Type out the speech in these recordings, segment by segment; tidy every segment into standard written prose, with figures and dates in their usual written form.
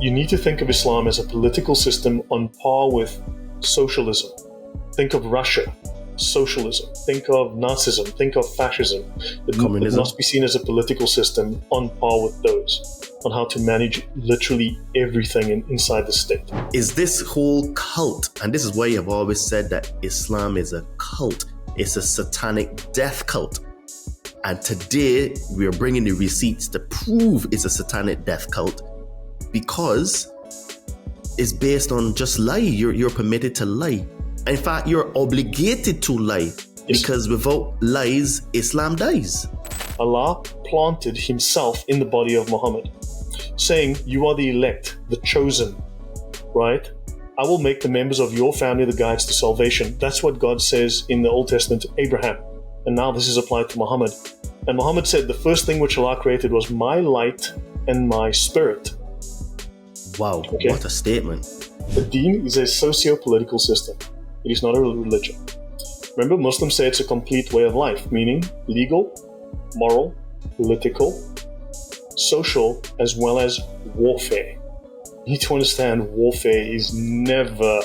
you need to think of Islam as a political system on par with socialism. Think of Russia, socialism. Think of Nazism. Think of fascism. It must be seen as a political system on par with those, on how to manage literally everything inside the state. Is this whole cult, and this is why I've always said that Islam is a cult. It's a satanic death cult. And today we are bringing the receipts to prove it's a satanic death cult, because it's based on just lie. You're permitted to lie. In fact, you're obligated to lie, because without lies, Islam dies. Allah planted himself in the body of Muhammad, saying, you are the elect, the chosen, right? I will make the members of your family the guides to salvation. That's what God says in the Old Testament to Abraham. And now this is applied to Muhammad. And Muhammad said, the first thing which Allah created was my light and my spirit. Wow, okay? What a statement. The deen is a socio-political system. It is not a religion. Remember, Muslims say it's a complete way of life, meaning legal, moral, political, social, as well as warfare. You need to understand warfare is never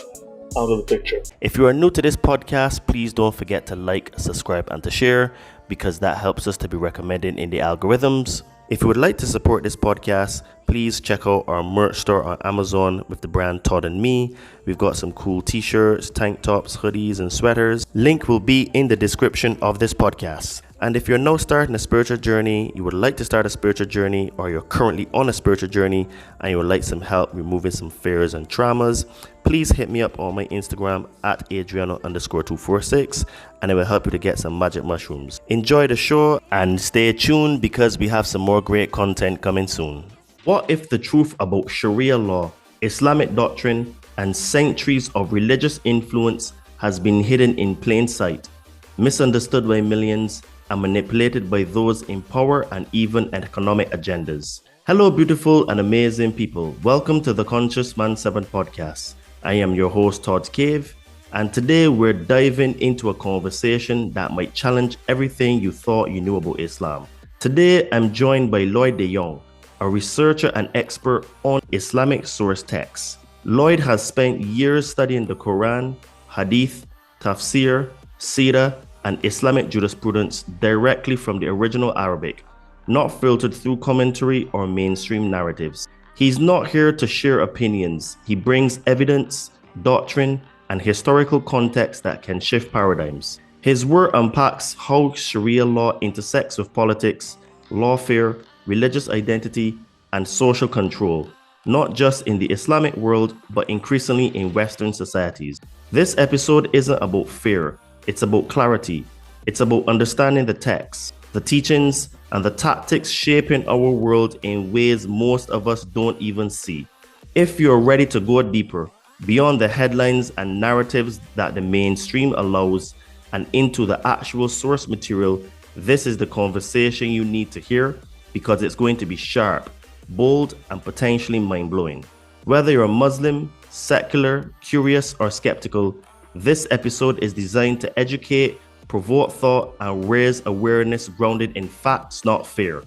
out of the picture. If you are new to this podcast, please don't forget to like, subscribe, and to share, because that helps us to be recommended in the algorithms. If you would like to support this podcast, please check out our merch store on Amazon with the brand Todd and Me. We've got some cool t-shirts, tank tops, hoodies, and sweaters. Link will be in the description of this podcast. And if you're now starting a spiritual journey, you would like to start a spiritual journey, or you're currently on a spiritual journey and you would like some help removing some fears and traumas, please hit me up on my Instagram at Adriano_246, and it will help you to get some magic mushrooms. Enjoy the show and stay tuned, because we have some more great content coming soon. What if the truth about Sharia law, Islamic doctrine, and centuries of religious influence has been hidden in plain sight, misunderstood by millions, and manipulated by those in power and even economic agendas? Hello, beautiful and amazing people. Welcome to the Conscious Man 7 podcast. I am your host, Todd Cave, and today we're diving into a conversation that might challenge everything you thought you knew about Islam. Today, I'm joined by Lloyd De Jongh, a researcher and expert on Islamic source texts. Lloyd has spent years studying the Quran, Hadith, Tafsir, Sira, and Islamic jurisprudence directly from the original Arabic, not filtered through commentary or mainstream narratives. He's not here to share opinions. He brings evidence, doctrine, and historical context that can shift paradigms. His work unpacks how Sharia law intersects with politics, lawfare, religious identity, and social control, not just in the Islamic world, but increasingly in Western societies. This episode isn't about fear. It's about clarity. It's about understanding the text, the teachings, and the tactics shaping our world in ways most of us don't even see. If you're ready to go deeper, beyond the headlines and narratives that the mainstream allows, and into the actual source material, this is the conversation you need to hear, because it's going to be sharp, bold, and potentially mind-blowing. Whether you're a Muslim, secular, curious, or skeptical, this episode is designed to educate, provoke thought, and raise awareness grounded in facts, not fear.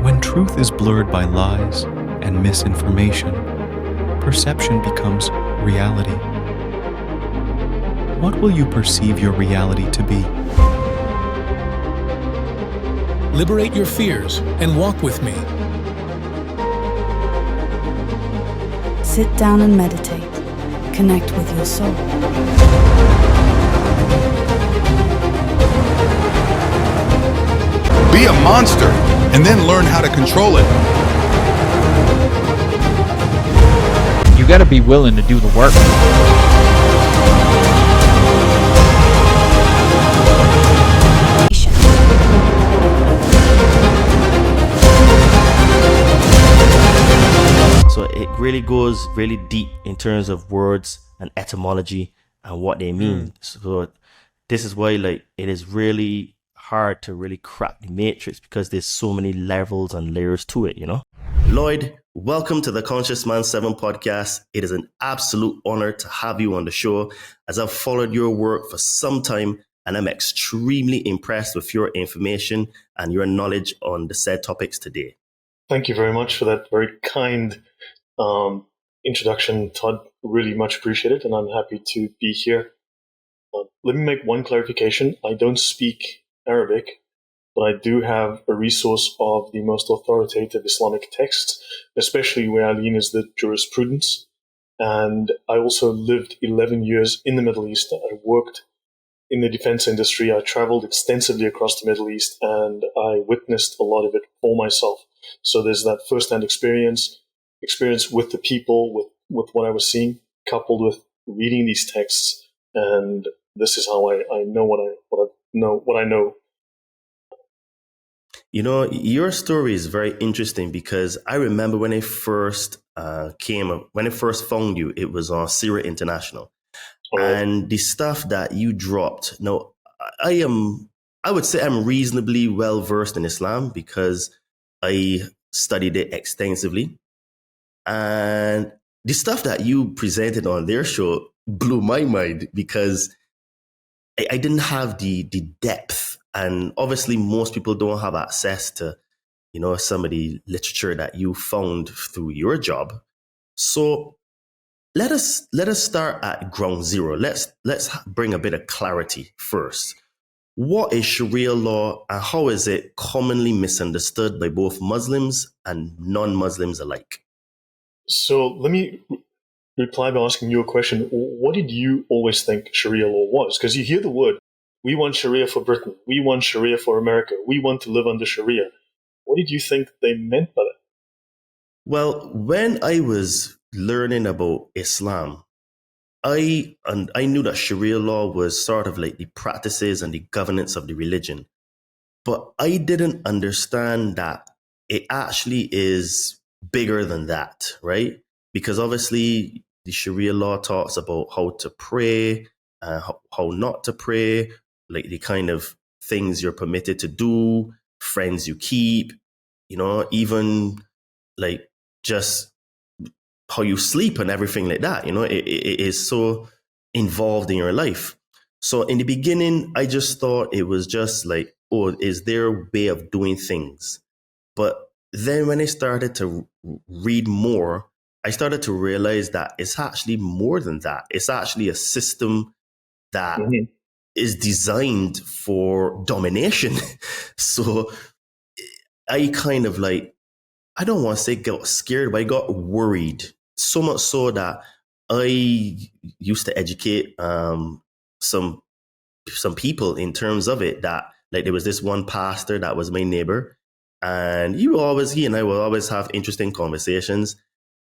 When truth is blurred by lies and misinformation, perception becomes reality. What will you perceive your reality to be? Liberate your fears and walk with me. Sit down and meditate. Connect with your soul. Be a monster and then learn how to control it. You gotta be willing to do the work. So it really goes really deep in terms of words and etymology and what they mean. So this is why it is really hard to really crack the matrix, because there's so many levels and layers to it, Lloyd, welcome to the Conscious Man 7 podcast. It is an absolute honor to have you on the show, as I've followed your work for some time, and I'm extremely impressed with your information and your knowledge on the said topics today. Thank you very much for that very kind introduction, Todd. Really much appreciated, and I'm happy to be here. Let me make one clarification. I don't speak Arabic, but I do have a resource of the most authoritative Islamic texts, especially where I lean is the jurisprudence. And I also lived 11 years in the Middle East. I worked in the defense industry. I traveled extensively across the Middle East, and I witnessed a lot of it for myself. So there's that first-hand experience with the people, with what I was seeing, coupled with reading these texts. And this is how I know what I know. You know, your story is very interesting because I remember when I first found you, it was on Sira International. And the stuff that you dropped. Now, I would say I'm reasonably well versed in Islam because I studied it extensively. And the stuff that you presented on their show blew my mind because I didn't have the depth. And obviously most people don't have access to, you know, some of the literature that you found through your job. So let us start at ground zero. Let's bring a bit of clarity first. What is Sharia law and how is it commonly misunderstood by both Muslims and non-Muslims alike? So let me reply by asking you a question. What did you always think Sharia law was? Because you hear the word, we want Sharia for Britain, we want Sharia for America, we want to live under Sharia. What did you think they meant by that? Well, when I was learning about Islam, I knew that Sharia law was sort of like the practices and the governance of the religion. But I didn't understand that it actually is bigger than that, right? Because obviously the Sharia law talks about how to pray, how not to pray, like the kind of things you're permitted to do, friends you keep, you know, even like just how you sleep and everything like that. You know, it is so involved in your life. So in the beginning, I just thought it was just like, oh, is there a way of doing things? But then when I started to read more, I started to realize that it's actually more than that. It's actually a system that is designed for domination. So I kind of like, I don't want to say got scared, but I got worried. So much so that I used to educate some people in terms of it. That like there was this one pastor that was my neighbor, and he and I will always have interesting conversations.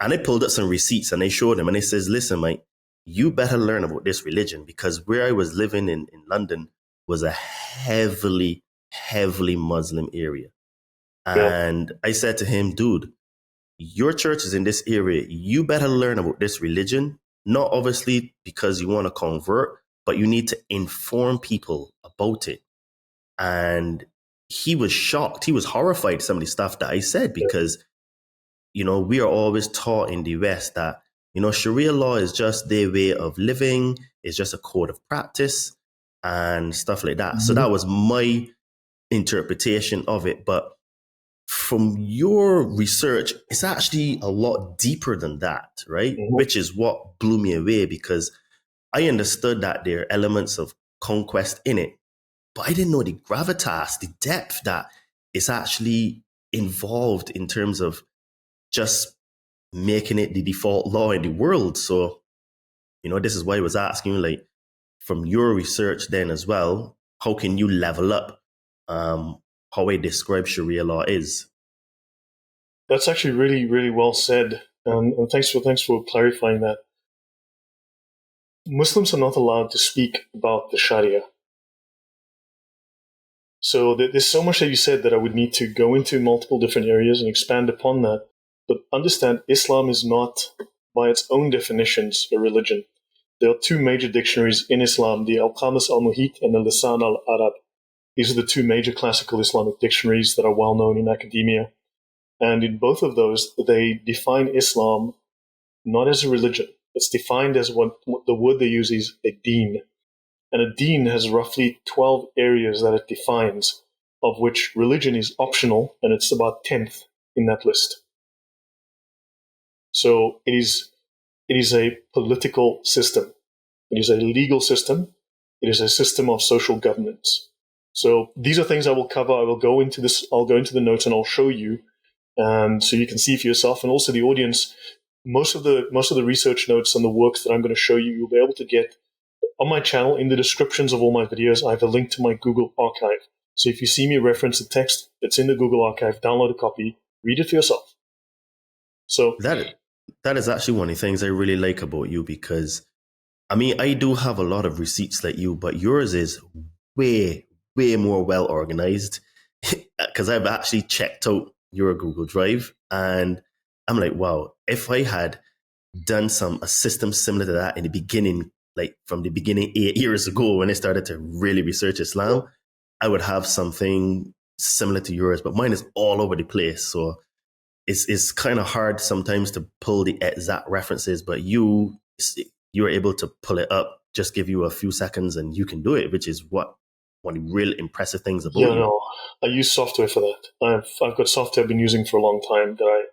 And I pulled up some receipts and I showed him, and he says, "Listen, Mike, you better learn about this religion because where I was living in London was a heavily Muslim area." And I said to him, dude, your church is in this area. You better learn about this religion, not obviously because you want to convert, but you need to inform people about it. And he was shocked. He was horrified at some of the stuff that I said because, you know, we are always taught in the West that, you know, Sharia law is just their way of living. It's just a code of practice and stuff like that. So that was my interpretation of it. But from your research, it's actually a lot deeper than that, right? Which is what blew me away because I understood that there are elements of conquest in it, but I didn't know the gravitas, the depth that is actually involved in terms of just making it the default law in the world. So, you know, this is why I was asking you, like, from your research then as well, how can you level up how I describe Sharia law is? That's actually really, really well said. And thanks for clarifying that. Muslims are not allowed to speak about the Sharia. So there's so much that you said that I would need to go into multiple different areas and expand upon that. But understand, Islam is not, by its own definitions, a religion. There are two major dictionaries in Islam, the Al-Qamus al-Muhit and the Lisan al-Arab. These are the two major classical Islamic dictionaries that are well known in academia. And in both of those, they define Islam not as a religion. It's defined as what the word they use is a deen. And a deen has roughly 12 areas that it defines, of which religion is optional, and it's about 10th in that list. So it is a political system. It is a legal system. It is a system of social governance. So these are things I will cover. I will go into this. I'll go into the notes and I'll show you, and so you can see for yourself, and also the audience. Most of the research notes and the works that I'm going to show you, you'll be able to get on my channel. In the descriptions of all my videos, I have a link to my Google archive. So if you see me reference the text, it's in the Google archive. Download a copy, read it for yourself. So that is actually one of the things I really like about you, because I mean, I do have a lot of receipts like you, but yours is way more well organized, because I've actually checked out your Google Drive and I'm like, wow, if I had done a system similar to that in the beginning, like from the beginning 8 years ago when I started to really research Islam, I would have something similar to yours, but mine is all over the place. So it's kind of hard sometimes to pull the exact references, but you're able to pull it up, just give you a few seconds and you can do it, which is one of the real impressive things about you. No, I use software for that. I've got software I've been using for a long time that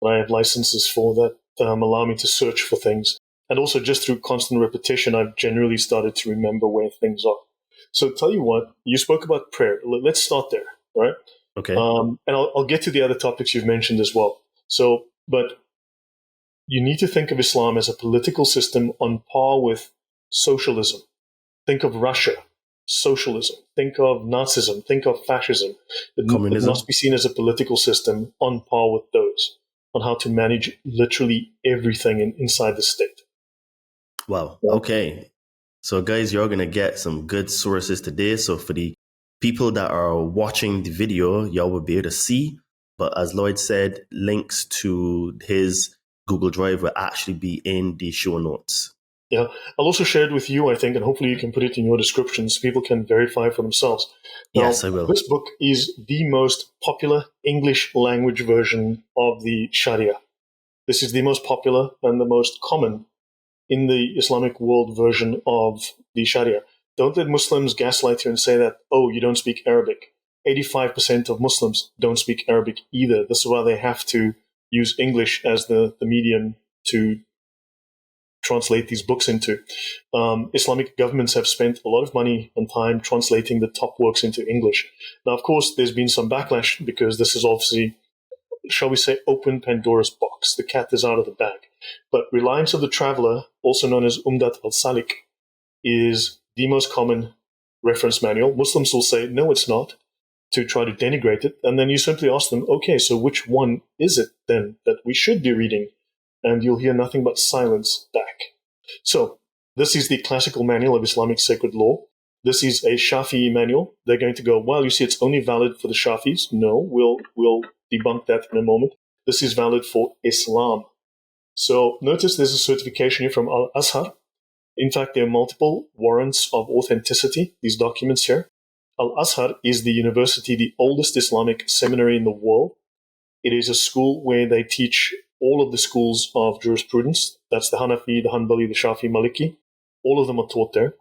I have licenses for that allow me to search for things. And also just through constant repetition, I've generally started to remember where things are. So tell you what, you spoke about prayer. Let's start there, right? Okay. And I'll get to the other topics you've mentioned as well. So, but you need to think of Islam as a political system on par with socialism. Think of Russia, socialism. Think of Nazism. Think of fascism. It must be seen as a political system on par with those, on how to manage literally everything inside the state. Wow. Okay. So guys, you're going to get some good sources today. So for the people that are watching the video, y'all will be able to see. But as Lloyd said, links to his Google Drive will actually be in the show notes. Yeah. I'll also share it with you, I think, and hopefully you can put it in your description so people can verify for themselves. Now, yes, I will. This book is the most popular English language version of the Sharia. This is the most popular and the most common in the Islamic world version of the Sharia. Don't let Muslims gaslight you and say that, oh, you don't speak Arabic. 85% of Muslims don't speak Arabic either. This is why they have to use English as the medium to translate these books into. Islamic governments have spent a lot of money and time translating the top works into English. Now, of course, there's been some backlash because this is obviously, shall we say, open Pandora's box. The cat is out of the bag. But Reliance of the Traveller, also known as Umdat al-Salik, is the most common reference manual. Muslims will say, no, it's not, to try to denigrate it. And then you simply ask them, okay, so which one is it then that we should be reading? And you'll hear nothing but silence back. So this is the classical manual of Islamic sacred law. This is a Shafi'i manual. They're going to go, well, you see, it's only valid for the Shafis. No, we'll debunk that in a moment. This is valid for Islam. So notice there's a certification here from Al-Azhar. In fact, there are multiple warrants of authenticity, these documents here. Al-Azhar is the university, the oldest Islamic seminary in the world. It is a school where they teach all of the schools of jurisprudence. That's the Hanafi, the Hanbali, the Shafi, Maliki. All of them are taught there.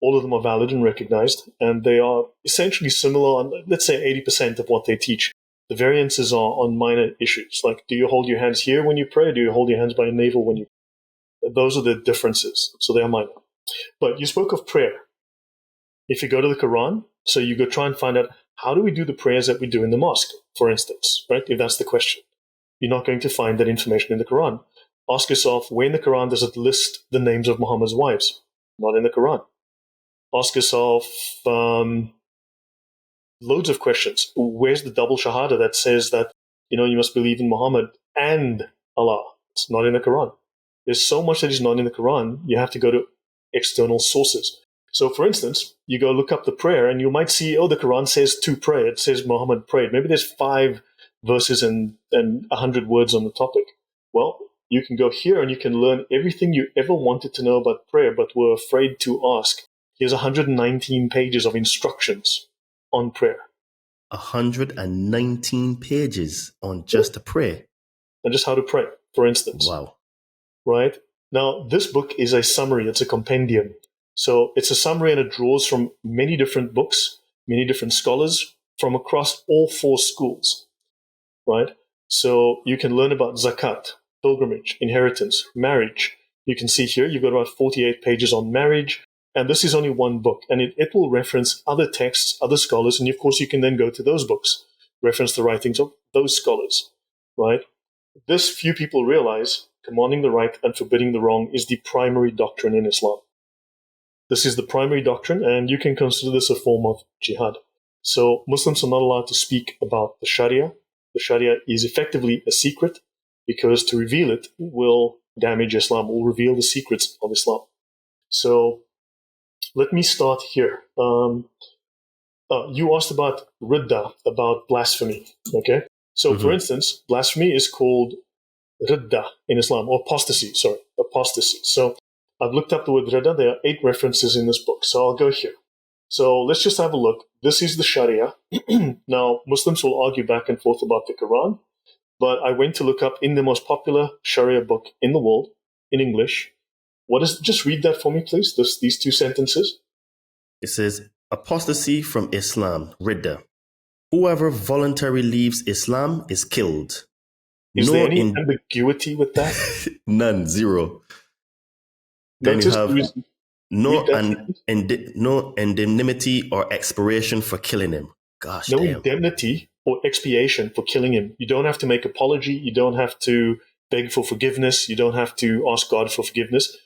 All of them are valid and recognized. And they are essentially similar on, let's say, 80% of what they teach. The variances are on minor issues, like do you hold your hands here when you pray, or do you hold your hands by your navel when you pray? Those are the differences, so they are minor. But you spoke of prayer. If you go to the Quran, so you go try and find out, how do we do the prayers that we do in the mosque, for instance, right? If that's the question. You're not going to find that information in the Quran. Ask yourself, where in the Quran does it list the names of Muhammad's wives? Not in the Quran. Ask yourself, loads of questions. Where's the double shahada that says that, you must believe in Muhammad and Allah? It's not in the Quran. There's so much that is not in the Quran, you have to go to external sources. So, for instance, you go look up the prayer and you might see, the Quran says to pray. It says Muhammad prayed. Maybe there's 5 verses and 100 words on the topic. Well, you can go here and you can learn everything you ever wanted to know about prayer but were afraid to ask. Here's 119 pages of instructions on prayer. 119 pages on just a prayer. And just how to pray, for instance. Wow. Right? Now, this book is a summary. It's a compendium. So it's a summary and it draws from many different books, many different scholars from across all 4 schools. Right? So you can learn about zakat, pilgrimage, inheritance, marriage. You can see here, you've got about 48 pages on marriage. And this is only one book. And it will reference other texts, other scholars. And of course, you can then go to those books, reference the writings of those scholars, right? This few people realize commanding the right and forbidding the wrong is the primary doctrine in Islam. This is the primary doctrine, and you can consider this a form of jihad. So Muslims are not allowed to speak about the Sharia. The Sharia is effectively a secret because to reveal it will damage Islam, will reveal the secrets of Islam. So let me start here. You asked about ridda, about blasphemy. Okay. So for instance, blasphemy is called ridda in Islam, or apostasy. So I've looked up the word ridda. There are 8 references in this book. So I'll go here. So let's just have a look. This is the Sharia. Now, Muslims will argue back and forth about the Quran, but I went to look up in the most popular Sharia book in the world, in English. Just read that for me, please, these 2 sentences. It says, apostasy from Islam, ridda. Whoever voluntarily leaves Islam is killed. Is there any ambiguity with that? None, zero. Then you have no indemnity or expiation for killing him. Gosh, no damn. Indemnity or expiation for killing him. You don't have to make apology. You don't have to beg for forgiveness. You don't have to ask God for forgiveness.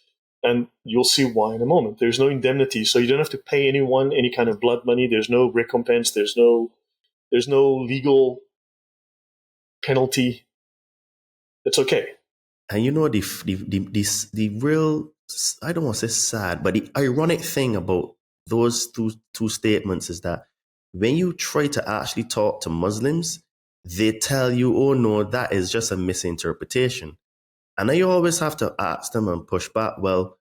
And you'll see why in a moment. There's no indemnity. So you don't have to pay anyone any kind of blood money. There's no recompense. There's no legal penalty. It's okay. And you know the real, I don't want to say sad, but the ironic thing about those two statements is that when you try to actually talk to Muslims, they tell you, oh no, that is just a misinterpretation. And then you always have to ask them and push back, well,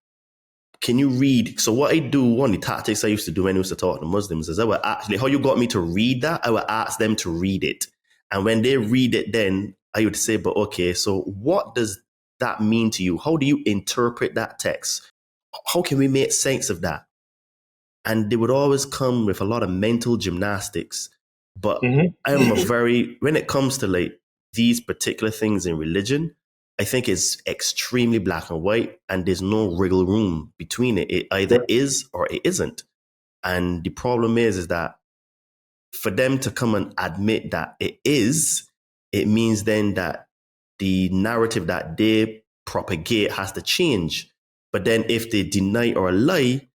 can you read? So what I do, one of the tactics I used to do when I used to talk to Muslims is I would actually, how you got me to read that, I would ask them to read it. And when they read it, then I would say, but okay, so what does that mean to you? How do you interpret that text? How can we make sense of that? And they would always come with a lot of mental gymnastics. But I'm when it comes to like these particular things in religion, I think it's extremely black and white, and there's no wiggle room between it. It either is or it isn't. And the problem is that for them to come and admit that it is, it means then that the narrative that they propagate has to change. But then if they deny or lie,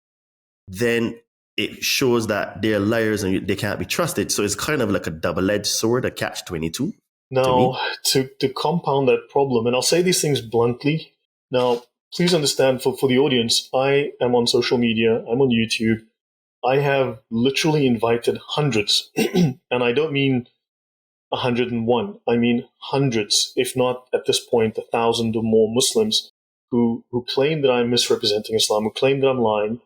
then it shows that they're liars and they can't be trusted. So it's kind of like a double-edged sword, a catch-22. Now, to compound that problem, and I'll say these things bluntly. Now, please understand, for the audience, I am on social media, I'm on YouTube. I have literally invited hundreds, and I don't mean 101. I mean hundreds, if not at this point 1,000 or more Muslims who claim that I'm misrepresenting Islam, who claim that I'm lying.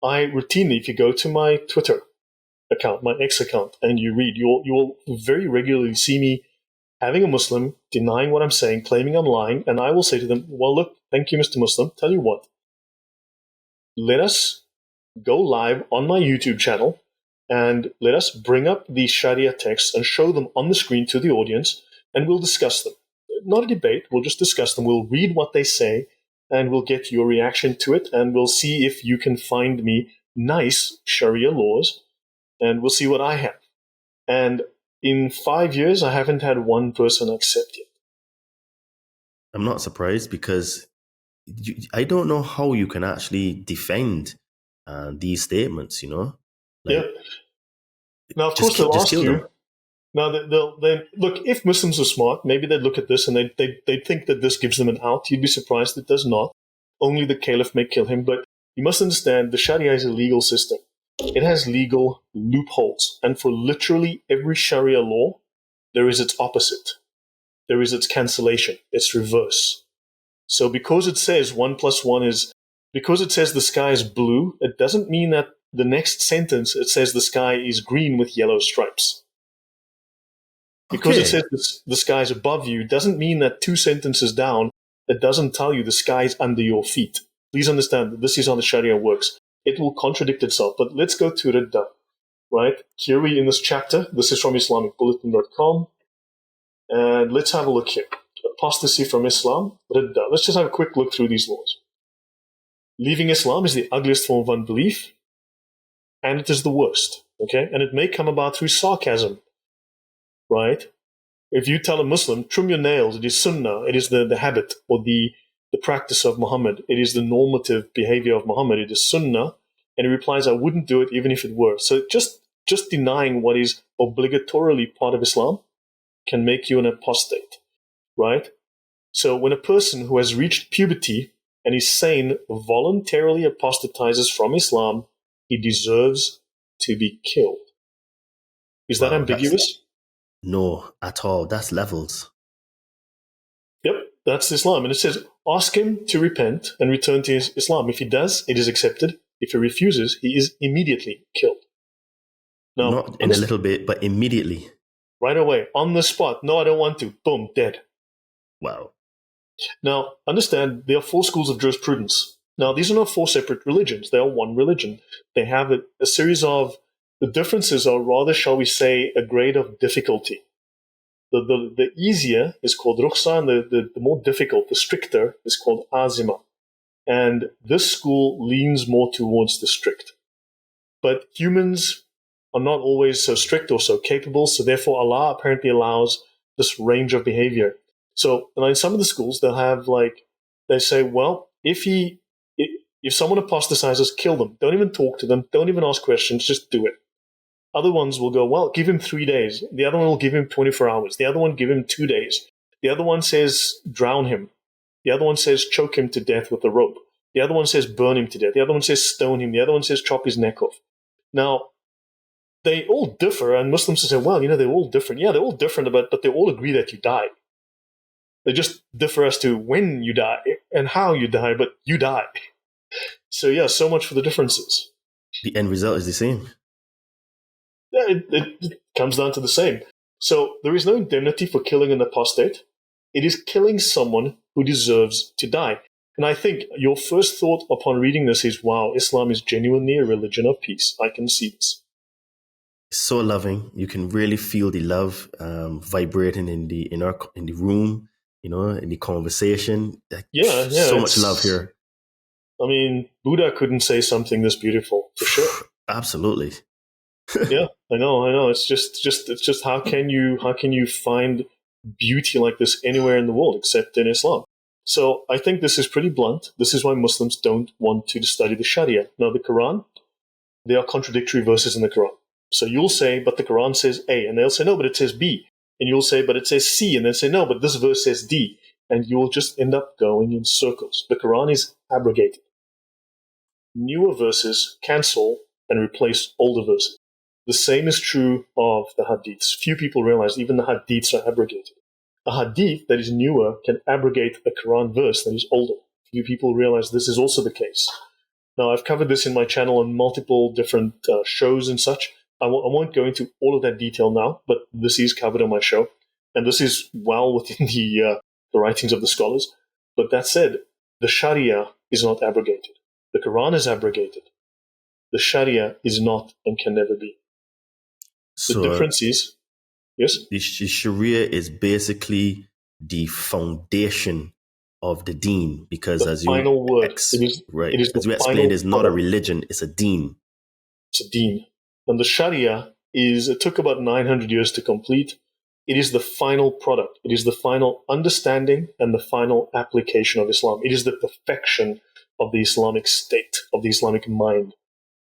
I routinely, if you go to my Twitter account, my X account, and you read, you will very regularly see me having a Muslim denying what I'm saying, claiming I'm lying, and I will say to them, well, look, thank you, Mr. Muslim. Tell you what, let us go live on my YouTube channel and let us bring up the Sharia texts and show them on the screen to the audience, and we'll discuss them. Not a debate, we'll just discuss them. We'll read what they say, and we'll get your reaction to it, and we'll see if you can find me nice Sharia laws, and we'll see what I have. And in 5 years, I haven't had one person accept it. I'm not surprised because I don't know how you can actually defend these statements, you know? Like, Now, of course, they'll ask you. Now, they'll look, if Muslims are smart, maybe they'd look at this and they'd think that this gives them an out. You'd be surprised it does not. Only the caliph may kill him. But you must understand, the Sharia is a legal system. It has legal loopholes. And for literally every Sharia law, there is its opposite. There is its cancellation, its reverse. So because it says 1 + 1 is, because it says the sky is blue, it doesn't mean that the next sentence it says the sky is green with yellow stripes. Because it says the sky is above you doesn't mean that 2 sentences down, it doesn't tell you the sky is under your feet. Please understand that this is how the Sharia works. It will contradict itself. But let's go to Ridda, right? Here we in this chapter, this is from IslamicBulletin.com. And let's have a look here. Apostasy from Islam. Let's just have a quick look through these laws. Leaving Islam is the ugliest form of unbelief, and it is the worst. Okay, and it may come about through sarcasm, right? If you tell a Muslim, trim your nails, it is sunnah, it is the habit or the practice of Muhammad, it is the normative behavior of Muhammad, it is sunnah, and he replies, I wouldn't do it even if it were. So just denying what is obligatorily part of Islam can make you an apostate, right? So when a person who has reached puberty and is sane voluntarily apostatizes from Islam, he deserves to be killed. Is that ambiguous? No, at all. That's levels. Yep, that's Islam. And it says, ask him to repent and return to his Islam. If he does, it is accepted. If he refuses, he is immediately killed. Now, not in a little bit, but immediately. Right away, on the spot. No, I don't want to. Boom, dead. Wow. Now, understand, there are 4 schools of jurisprudence. Now, these are not 4 separate religions. They are one religion. They have a series of, the differences are rather, shall we say, a grade of difficulty. The easier is called rukhsa, and the more difficult, the stricter, is called azima. And this school leans more towards the strict. But humans are not always so strict or so capable, so therefore Allah apparently allows this range of behavior. So in some of the schools, they'll have they say, well, if someone apostatizes, kill them. Don't even talk to them. Don't even ask questions. Just do it. Other ones will go, well, give him 3 days. The other one will give him 24 hours. The other one give him 2 days. The other one says drown him. The other one says choke him to death with a rope. The other one says burn him to death. The other one says stone him. The other one says chop his neck off. Now, they all differ, and Muslims say, well, they're all different. Yeah, they're all different, but they all agree that you die. They just differ as to when you die and how you die, but you die. So yeah, so much for the differences. The end result is the same. Yeah, it comes down to the same. So there is no indemnity for killing an apostate. It is killing someone who deserves to die. And I think your first thought upon reading this is, wow, Islam is genuinely a religion of peace. I can see this. So loving. You can really feel the love vibrating in the room, in the conversation. Yeah. So much love here. I mean, Buddha couldn't say something this beautiful, for sure. Absolutely. Yeah, I know. It's just how can you find beauty like this anywhere in the world except in Islam? So I think this is pretty blunt. This is why Muslims don't want to study the Sharia. Now, the Quran, there are contradictory verses in the Quran. So you'll say, but the Quran says A, and they'll say, no, but it says B. And you'll say, but it says C, and they'll say, no, but this verse says D. And you will just end up going in circles. The Quran is abrogated. Newer verses cancel and replace older verses. The same is true of the Hadiths. Few people realize even the Hadiths are abrogated. A Hadith that is newer can abrogate a Quran verse that is older. Few people realize this is also the case. Now, I've covered this in my channel on multiple different shows and such. I won't go into all of that detail now, but this is covered on my show. And this is well within the writings of the scholars. But that said, the Sharia is not abrogated. The Quran is abrogated. The Sharia is not and can never be. The difference is, yes? The Sharia is basically the foundation of the deen, because the as final you word. as the you explained, it's not a religion, it's a deen. It's a deen. And the Sharia it took about 900 years to complete. It is the final product. It is the final understanding and the final application of Islam. It is the perfection of the Islamic state, of the Islamic mind,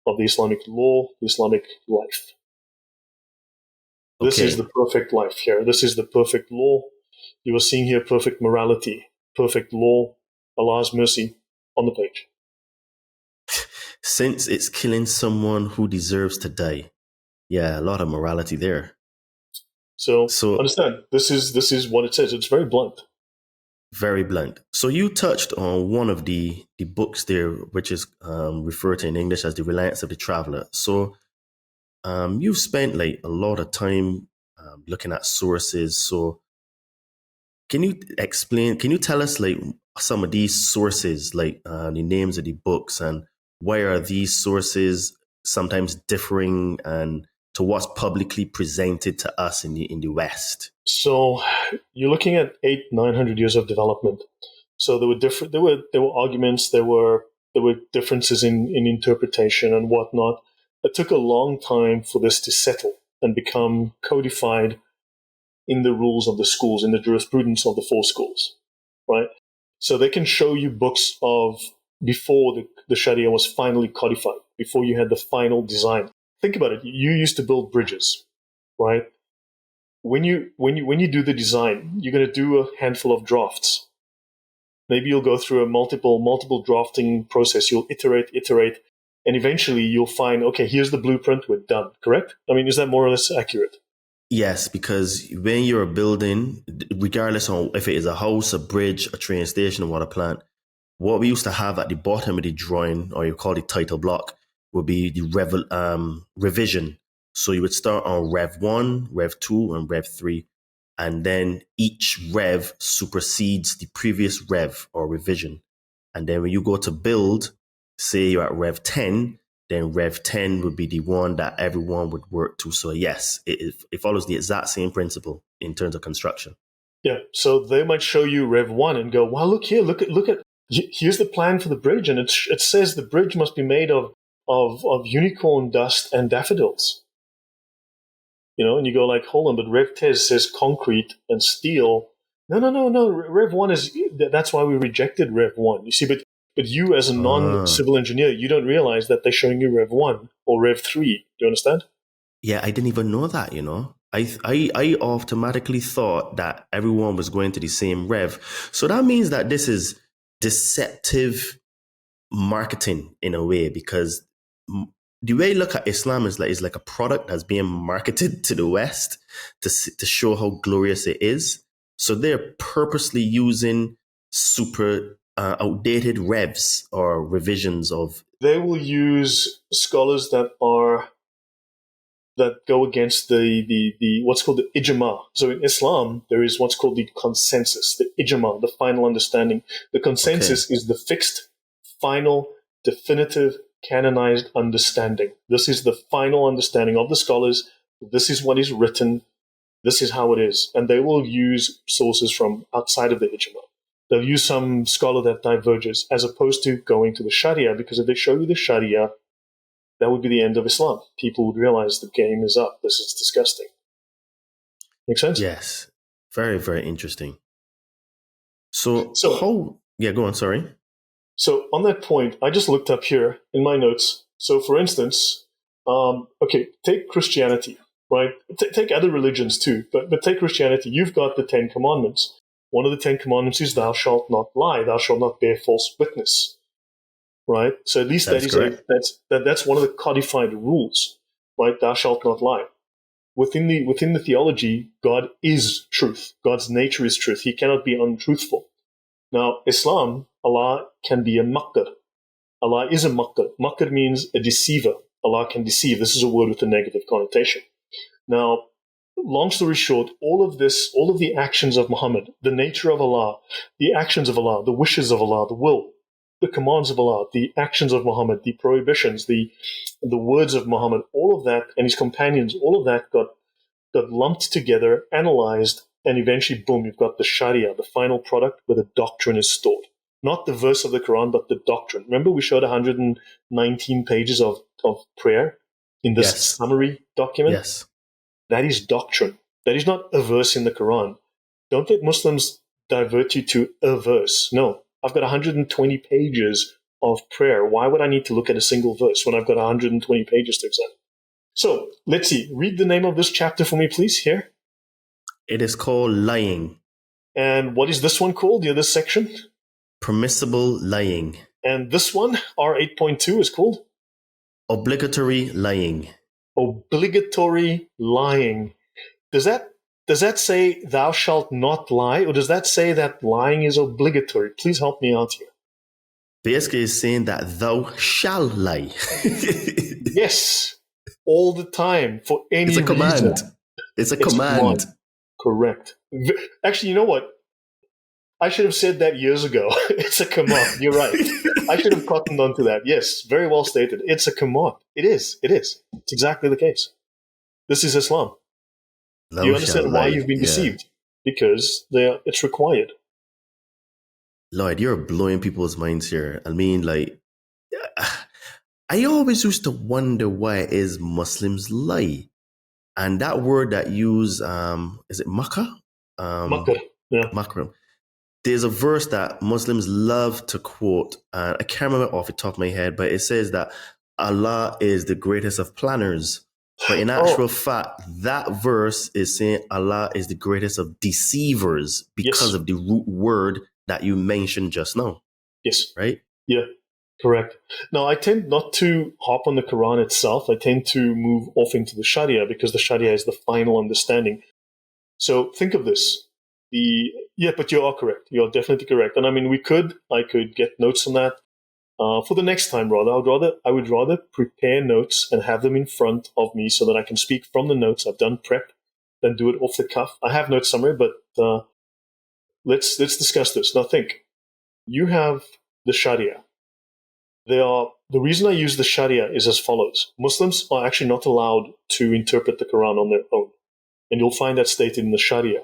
of the Islamic law, the Islamic life. This is the perfect life here. This is the perfect law. You are seeing here perfect morality, perfect law, Allah's mercy on the page. Since it's killing someone who deserves to die, yeah, a lot of morality there. So understand, this is what it says. It's very blunt. Very blunt. So you touched on one of the books there, which is referred to in English as The Reliance of the Traveler. So you've spent a lot of time looking at sources. So can you tell us some of these sources, the names of the books, and why are these sources sometimes differing and to what's publicly presented to us in the West? So you're looking at 900 years of development. So there were different. There were arguments. There were differences in interpretation and whatnot. It took a long time for this to settle and become codified in the rules of the schools, in the jurisprudence of the four schools, right? So they can show you books of before the Sharia was finally codified, before you had the final design. Think about it. You used to build bridges, right? When you do the design, you're going to do a handful of drafts. Maybe you'll go through a multiple drafting process. You'll iterate, and eventually you'll find, okay, here's the blueprint. We're done. Correct? I mean, is that more or less accurate? Yes, because when you're building, regardless of if it is a house, a bridge, a train station, a water plant, what we used to have at the bottom of the drawing, or you call it title block, would be the revision. So you would start on Rev 1, Rev 2, and Rev 3. And then each Rev supersedes the previous Rev or revision. And then when you go to build, say you're at Rev 10, then Rev 10 would be the one that everyone would work to. So yes, it follows the exact same principle in terms of construction. Yeah. So they might show you Rev 1 and go, wow, look here, look at, here's the plan for the bridge. And it says the bridge must be made of unicorn dust and daffodils. You know, and you go like, hold on, but Rev 10 says concrete and steel. No. Rev 1 that's why we rejected Rev 1. You see, but you as a non-civil engineer, you don't realize that they're showing you Rev 1 or Rev 3. Do you understand? Yeah, I didn't even know that, you know. I automatically thought that everyone was going to the same Rev. So that means that this is deceptive marketing in a way, because the way you look at Islam is like a product that's being marketed to the West to show how glorious it is. So they're purposely using super outdated revs or revisions of. They will use scholars that go against the what's called the ijma. So in Islam, there is what's called the consensus, the ijma, the final understanding. The consensus is the fixed, final, definitive, canonized understanding. This is the final understanding of the scholars. This is what is written. This is how it is. And they will use sources from outside of the ijma. They'll use some scholar that diverges, as opposed to going to the Sharia, because if they show you the Sharia, that would be the end of Islam. People would realize the game is up. This is disgusting. Make sense? Yes. Very, very interesting. So how... Yeah, go on, sorry. So on that point, I just looked up here in my notes. So for instance, take Christianity, right? Take other religions too, but take Christianity. You've got the 10 Commandments. One of the 10 Commandments is thou shalt not lie. Thou shalt not bear false witness, right? So at least that's one of the codified rules, right? Thou shalt not lie. Within the theology, God is truth. God's nature is truth. He cannot be untruthful. Now, Islam, Allah can be a makkar. Allah is a makkar. Makkar means a deceiver. Allah can deceive. This is a word with a negative connotation. Now, long story short, all of the actions of Muhammad, the nature of Allah, the actions of Allah, the wishes of Allah, the will, the commands of Allah, the actions of Muhammad, the prohibitions, the words of Muhammad, all of that, and his companions, all of that got lumped together, analyzed, and eventually, boom, you've got the Sharia, the final product where the doctrine is stored. Not the verse of the Quran, but the doctrine. Remember we showed 119 pages of prayer in this summary document? Yes. That is doctrine. That is not a verse in the Quran. Don't let Muslims divert you to a verse. No, I've got 120 pages of prayer. Why would I need to look at a single verse when I've got 120 pages to examine? So let's see. Read the name of this chapter for me, please, here. It is called lying. And what is this one called, the other section? Permissible lying. And this one, R8.2, is called? Obligatory lying. Obligatory lying. Does that say thou shalt not lie, or does that say that lying is obligatory? Please help me out here. Basically, it's saying that thou shall lie. Yes, all the time, for any reason. It's a command. It's a command. Correct. Actually, you know what? I should have said that years ago. It's a command. You're right. I should have cottoned onto that. Yes, very well stated. It's a command. It is. It's exactly the case. This is Islam. Do you understand why you've been deceived? Because it's required. Lloyd, you're blowing people's minds here. I mean, like, I always used to wonder why it is Muslims lie. And that word that you use, is it makkah? Makkah, yeah. Makkah. There's a verse that Muslims love to quote. I can't remember off the top of my head, but it says that Allah is the greatest of planners. But in actual fact, that verse is saying Allah is the greatest of deceivers because of the root word that you mentioned just now. Yes. Right? Yeah, correct. Now, I tend not to hop on the Quran itself. I tend to move off into the Sharia because the Sharia is the final understanding. So think of this. But you are correct. You are definitely correct. And I mean, I could get notes on that. For the next time, I would rather prepare notes and have them in front of me so that I can speak from the notes. I've done prep, than do it off the cuff. I have notes somewhere, but let's discuss this. Now, think. You have the Sharia. The reason I use the Sharia is as follows: Muslims are actually not allowed to interpret the Quran on their own, and you'll find that stated in the Sharia.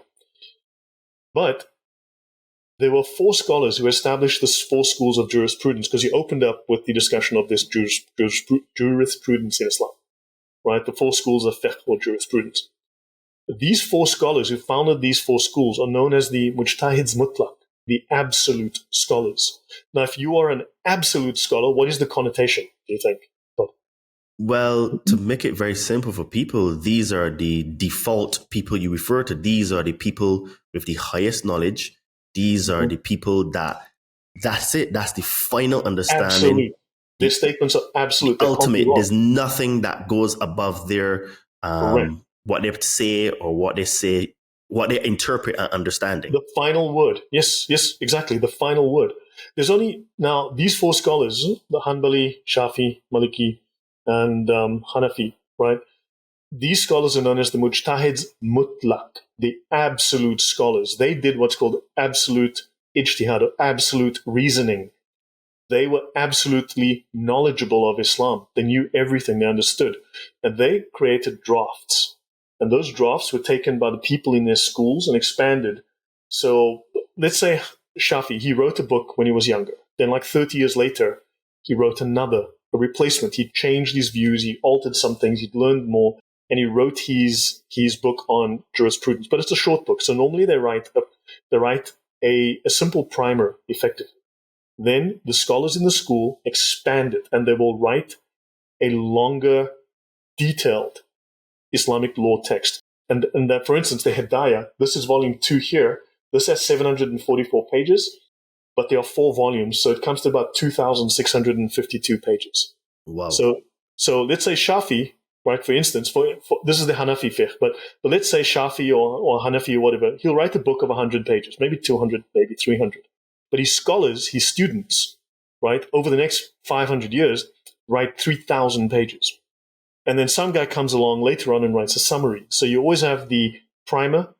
But there were 4 scholars who established the 4 schools of jurisprudence, because you opened up with the discussion of this jurisprudence in Islam, right? The 4 schools of fiqh or jurisprudence. These 4 scholars who founded these 4 schools are known as the mujtahids mutlaq, the absolute scholars. Now, if you are an absolute scholar, what is the connotation, do you think? Well, to make it very simple for people, these are the default people you refer to. These are the people with the highest knowledge. These are the people that's it. That's the final understanding. Absolute. Their statements are absolute. Ultimate. There's nothing that goes above their what they say or what they interpret and understanding. The final word. Yes, exactly. The final word. There's only now these 4 scholars: the Hanbali, Shafi, Maliki, and Hanafi. Right. These scholars are known as the mujtahids mutlaq, the absolute scholars. They did what's called absolute ijtihad, or absolute reasoning. They were absolutely knowledgeable of Islam. They knew everything. They understood. And they created drafts. And those drafts were taken by the people in their schools and expanded. So let's say Shafi, he wrote a book when he was younger. Then like 30 years later, he wrote a replacement. He changed his views. He altered some things. He'd learned more. And he wrote his book on jurisprudence. But it's a short book. So normally they write a simple primer, effectively. Then the scholars in the school expand it, and they will write a longer, detailed Islamic law text. And that, for instance, the Hidayah, this is volume 2 here. This has 744 pages, but there are 4 volumes, so it comes to about 2,652 pages. Wow. So let's say Shafi, right, for instance, for this is the Hanafi fiqh, but let's say Shafi or Hanafi or whatever, he'll write a book of 100 pages, maybe 200, maybe 300. But his scholars, his students, right, over the next 500 years, write 3,000 pages. And then some guy comes along later on and writes a summary. So you always have the primer,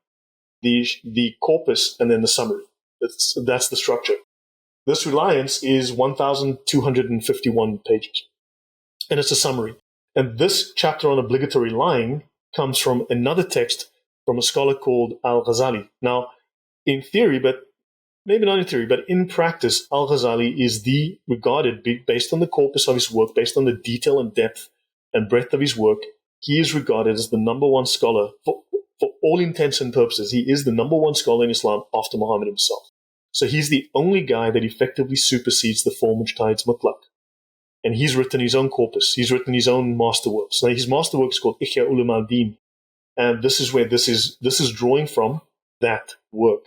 the corpus, and then the summary. That's the structure. This reliance is 1,251 pages. And it's a summary. And this chapter on obligatory lying comes from another text from a scholar called Al-Ghazali. Now, in theory, but maybe not in theory, but in practice, Al-Ghazali is regarded, based on the corpus of his work, based on the detail and depth and breadth of his work, he is regarded as the number 1 scholar for all intents and purposes. He is the number 1 scholar in Islam after Muhammad himself. So he's the only guy that effectively supersedes the 4 mujtahids mutlaq. And he's written his own corpus. He's written his own masterworks. Now, his masterwork is called Ihya Ulum al-Din. And this is where this is drawing from that work.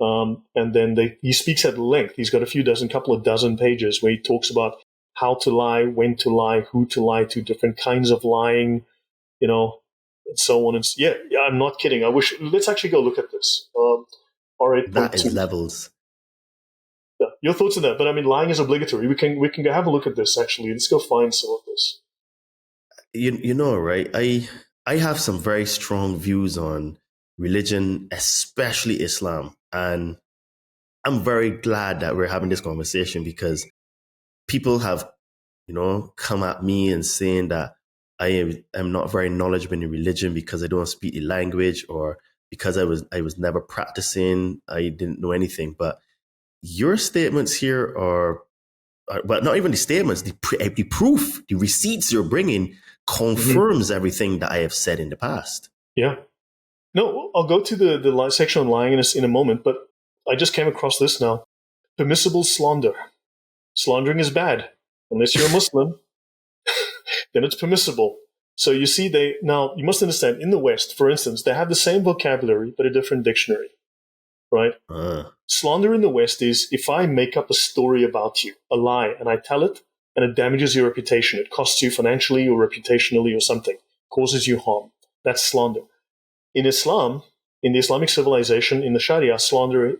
And then he speaks at length. He's got couple of dozen pages where he talks about how to lie, when to lie, who to lie to, different kinds of lying, and so on. And I'm not kidding. Let's actually go look at this. That is levels. Yeah, your thoughts on that? But I mean, lying is obligatory. We can go have a look at this. Actually, let's go find some of this. Right? I have some very strong views on religion, especially Islam, and I'm very glad that we're having this conversation because people have, come at me and saying that am not very knowledgeable in religion because I don't speak the language, or because I was never practicing, I didn't know anything. But your statements here are well, not even the statements, the proof, the receipts you're bringing confirms everything that I have said in the past. Yeah. No, I'll go to the section on lying in a moment, but I just came across this now. Permissible slander. Slandering is bad. Unless you're a Muslim, then it's permissible. So you see, now you must understand, in the West, for instance, they have the same vocabulary, but a different dictionary, right? Slander in the West is if I make up a story about you, a lie, and I tell it, and it damages your reputation. It costs you financially or reputationally or something, causes you harm. That's slander. In Islam, in the Islamic civilization, in the Sharia, slander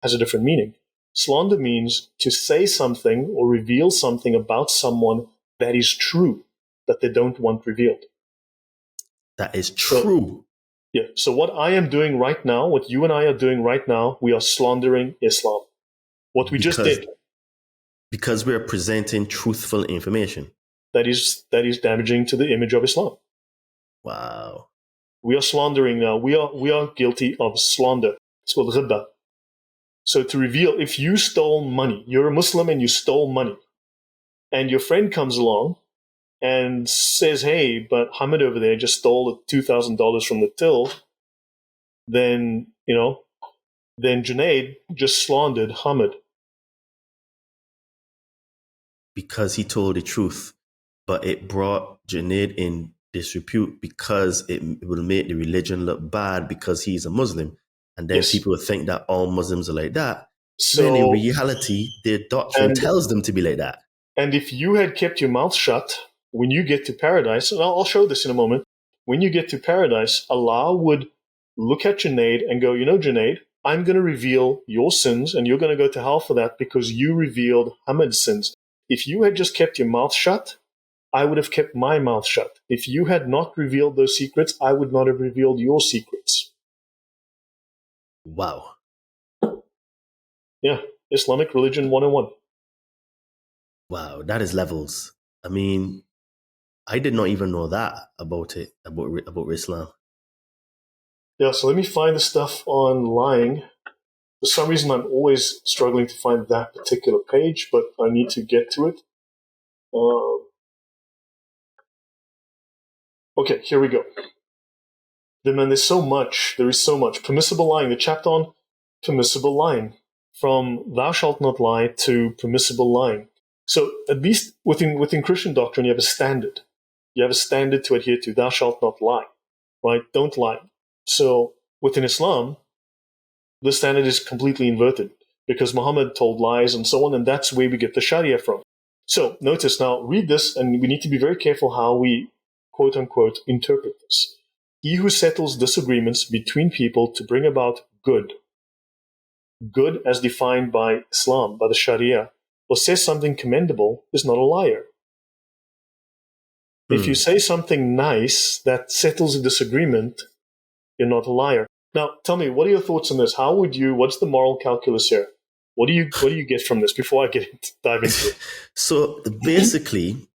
has a different meaning. Slander means to say something or reveal something about someone that is true, that they don't want revealed. That is true. So what I am doing right now, what you and I are doing right now, we are slandering Islam. What we just did. Because we are presenting truthful information. That is damaging to the image of Islam. Wow. We are slandering now. We are guilty of slander. It's called ghibba. So to reveal, if you stole money, you're a Muslim and you stole money, and your friend comes along and says, hey, but Hamid over there just stole $2,000 from the till, then Junaid just slandered Hamid. Because he told the truth, but it brought Junaid in disrepute because it will make the religion look bad because he's a Muslim. And then people will think that all Muslims are like that. So then in reality, their doctrine tells them to be like that. And if you had kept your mouth shut, when you get to paradise, and I'll show this in a moment, when you get to paradise, Allah would look at Junaid and go, Junaid, I'm going to reveal your sins and you're going to go to hell for that because you revealed Hamid's sins. If you had just kept your mouth shut, I would have kept my mouth shut. If you had not revealed those secrets, I would not have revealed your secrets. Wow. Yeah, Islamic religion 101. Wow, that is levels. I mean, I did not even know that about Islam. Yeah, so let me find the stuff on lying. For some reason, I'm always struggling to find that particular page, but I need to get to it. Okay, here we go. Man, there is so much. Permissible lying, the chapter on permissible lying. From thou shalt not lie to permissible lying. So at least within Christian doctrine, you have a standard. You have a standard to adhere to. Thou shalt not lie, right? Don't lie. So within Islam, the standard is completely inverted because Muhammad told lies and so on, and that's where we get the Sharia from. So notice now, read this, and we need to be very careful how we, quote unquote, interpret this. He who settles disagreements between people to bring about good as defined by Islam, by the Sharia, or says something commendable is not a liar. If you say something nice that settles a disagreement, you're not a liar. Now, tell me, what are your thoughts on this? What's the moral calculus here? What do you get from this before I dive into it? So basically,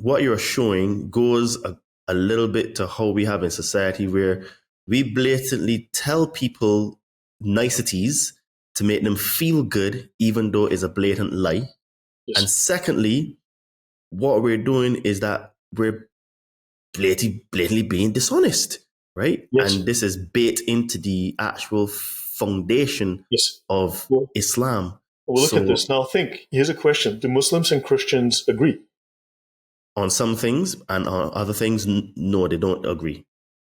what you're showing goes a little bit to how we have in society, where we blatantly tell people niceties to make them feel good, even though it's a blatant lie. Yes. And secondly, what we're doing is that we're blatantly being dishonest, right? Yes. And this is baked into the actual foundation of Islam. Well, look at this. Now think, here's a question. Do Muslims and Christians agree? On some things, and on other things, no, they don't agree.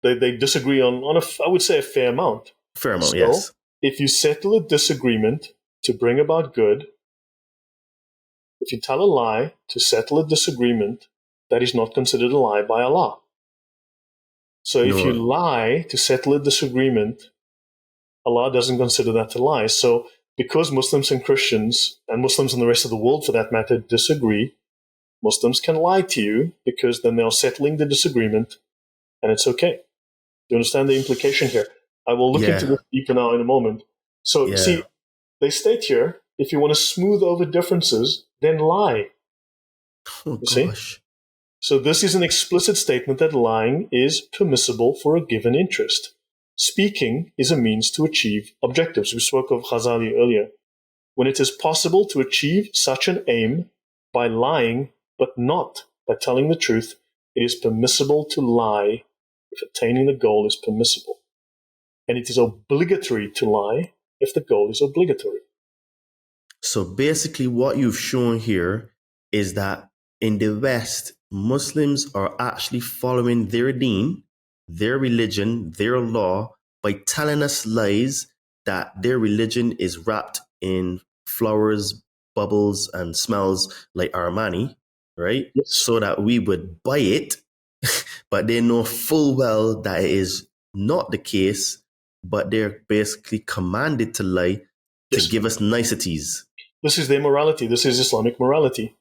They disagree on I would say, a fair amount. Fair amount, yes. If you settle a disagreement to bring about good, if you tell a lie to settle a disagreement, that is not considered a lie by Allah. So if you lie to settle a disagreement, Allah doesn't consider that a lie. So because Muslims and Christians, and Muslims and the rest of the world for that matter, disagree, Muslims can lie to you because then they're settling the disagreement and it's okay. Do you understand the implication here? I will look into this deeper now in a moment. So see, they state here, if you want to smooth over differences, then lie. Oh, You see? gosh. So this is an explicit statement that lying is permissible for a given interest. Speaking is a means to achieve objectives. We spoke of Ghazali earlier. When it is possible to achieve such an aim by lying, but not by telling the truth, it is permissible to lie if attaining the goal is permissible. And it is obligatory to lie if the goal is obligatory. So basically, what you've shown here is that in the West, Muslims are actually following their deen, their religion, their law, by telling us lies that their religion is wrapped in flowers, bubbles, and smells like Armani, right? Yes. So that we would buy it, but they know full well that it is not the case, but they're basically commanded to lie to give us niceties. This is their morality. This is Islamic morality.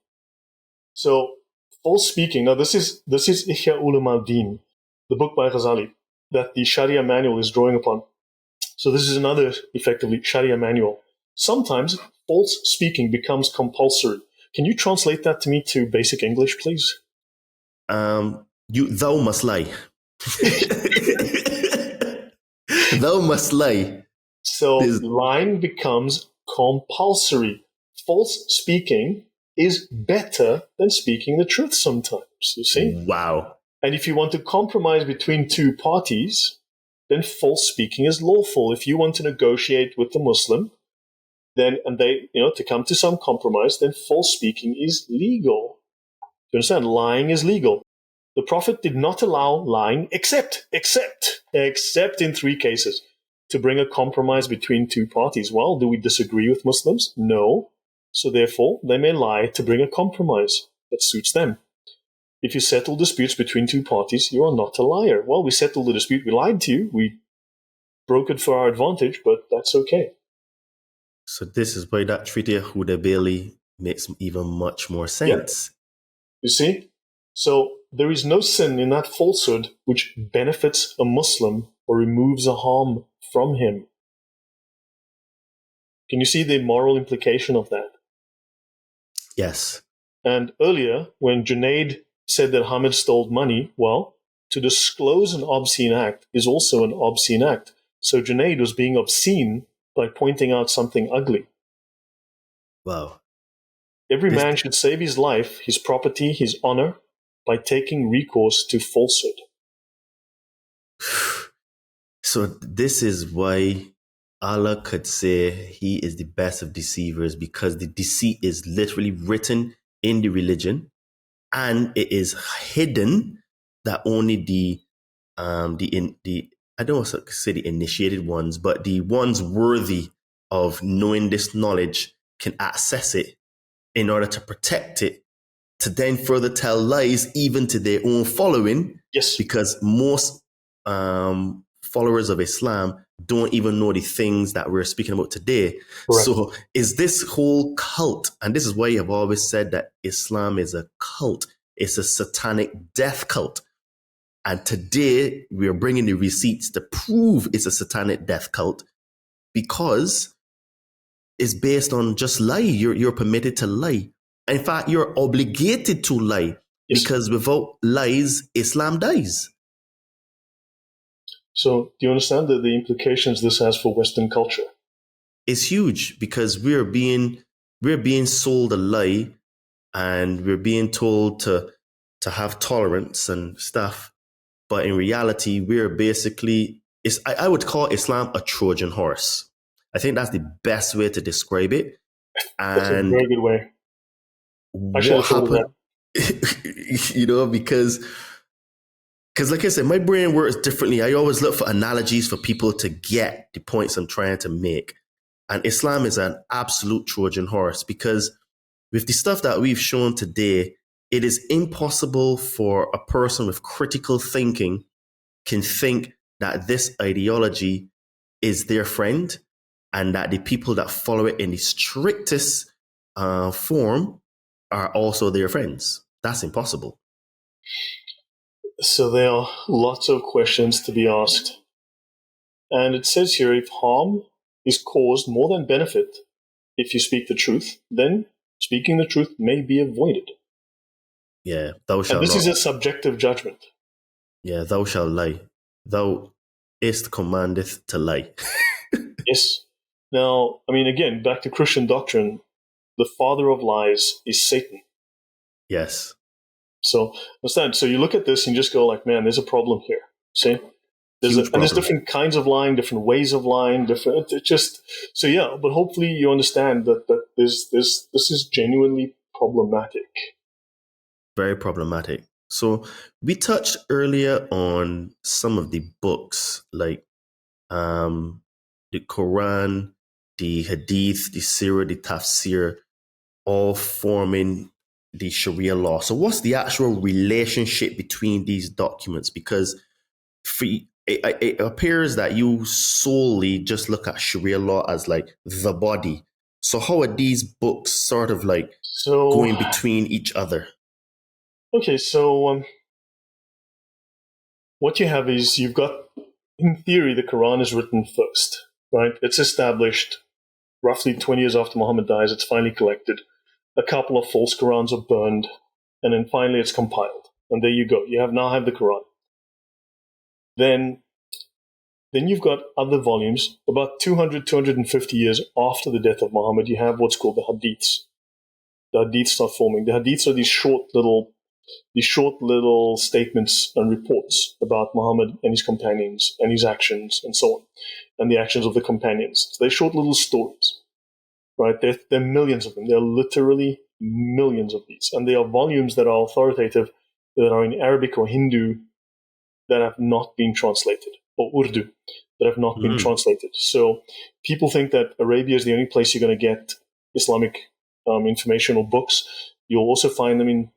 So, false speaking. Now, this is Ihya Ulum al-Din, the book by Ghazali that the Sharia manual is drawing upon. So, this is another, effectively, Sharia manual. Sometimes false speaking becomes compulsory. Can you translate that to me to basic English, please? Thou must lie. Thou must lie. So, lying becomes compulsory. False speaking is better than speaking the truth sometimes, you see? Wow. And if you want to compromise between two parties, then false speaking is lawful. If you want to negotiate with the Muslim, then, and they, to come to some compromise, then false speaking is legal. Do you understand? Lying is legal. The Prophet did not allow lying except in 3 cases to bring a compromise between two parties. Well, do we disagree with Muslims? No. So therefore, they may lie to bring a compromise that suits them. If you settle disputes between two parties, you are not a liar. Well, we settled the dispute. We lied to you. We broke it for our advantage, but that's okay. So this is why that Treaty of Huda makes even much more sense. Yeah. You see? So there is no sin in that falsehood which benefits a Muslim or removes a harm from him. Can you see the moral implication of that? Yes. And earlier, when Junaid said that Hamid stole money, well, to disclose an obscene act is also an obscene act. So Junaid was being obscene by pointing out something ugly. Wow. Every man should save his life, his property, his honor, by taking recourse to falsehood. So this is why Allah could say he is the best of deceivers, because the deceit is literally written in the religion, and it is hidden that only the I don't want to say the initiated ones, but the ones worthy of knowing this knowledge can access it in order to protect it, to then further tell lies even to their own following. Yes. Because most followers of Islam don't even know the things that we're speaking about today. Correct. So is this whole cult, and this is why I've always said that Islam is a cult. It's a satanic death cult. And today we are bringing the receipts to prove it's a satanic death cult, because it's based on just lie. You're permitted to lie. In fact, you're obligated to lie, because without lies, Islam dies. So do you understand the implications this has for Western culture? It's huge, because we're being sold a lie, and we're being told to have tolerance and stuff. But in reality, we're basically, I would call Islam a Trojan horse. I think that's the best way to describe it. And that's a very good way. What happened, because like I said, my brain works differently. I always look for analogies for people to get the points I'm trying to make. And Islam is an absolute Trojan horse, because with the stuff that we've shown today, it is impossible for a person with critical thinking can think that this ideology is their friend, and that the people that follow it in the strictest form are also their friends. That's impossible. So there are lots of questions to be asked. And it says here, if harm is caused more than benefit, if you speak the truth, then speaking the truth may be avoided. Yeah, thou And shalt this not. is a subjective judgment. Yeah, thou shalt lie. Thou ist commandeth to lie. Yes. Now, I mean, again, back to Christian doctrine, the father of lies is Satan. Yes. So understand. So you look at this and you just go like, man, there's a problem here. See, Huge and there's problem. different kinds of lying, different ways of lying, different. It just so yeah. But hopefully you understand that this is genuinely problematic. Very problematic. So we touched earlier on some of the books like the Quran, the Hadith, the Sira, the Tafsir, all forming the Sharia law. So what's the actual relationship between these documents? Because it appears that you solely just look at Sharia law as like the body. So how are these books sort of like going between each other? Okay, so what you have is you've got, in theory, the Quran is written first, right? It's established roughly 20 years after Muhammad dies. It's finally collected. A couple of false Qurans are burned, and then finally it's compiled. And there you go. You now have the Quran. Then you've got other volumes. About 200, 250 years after the death of Muhammad, you have what's called the Hadiths. The Hadiths start forming. The Hadiths are these short little statements and reports about Muhammad and his companions and his actions and so on, and the actions of the companions. So they're short little stories. Right, there are millions of them. There are literally millions of these. And there are volumes that are authoritative, that are in Arabic or Hindu, that have not been translated, or Urdu, that have not been translated. So people think that Arabia is the only place you're going to get Islamic information or books. You'll also find them in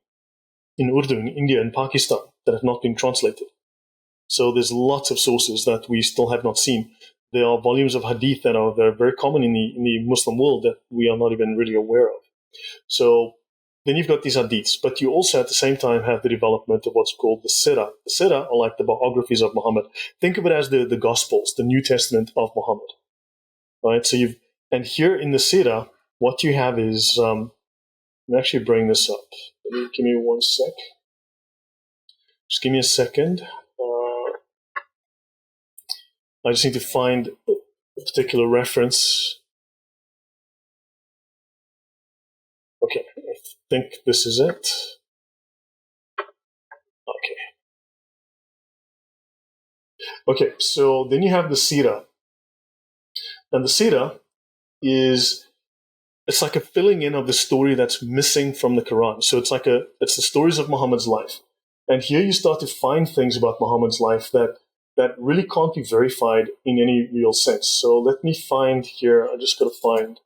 Urdu, in India and Pakistan, that have not been translated. So there's lots of sources that we still have not seen. There are volumes of hadith that are very common in the Muslim world that we are not even really aware of. So then you've got these hadiths, but you also at the same time have the development of what's called the Sira. The Sira are like the biographies of Muhammad. Think of it as the Gospels, the New Testament of Muhammad. Right? So and here in the Sira, what you have is, let me actually bring this up. Give me one sec. Just give me a second. I just need to find a particular reference. Okay, I think this is it. Okay, so then you have the Sira. And the Sira it's like a filling in of the story that's missing from the Quran. So it's the stories of Muhammad's life. And here you start to find things about Muhammad's life that really can't be verified in any real sense. So let me find here, I just got to find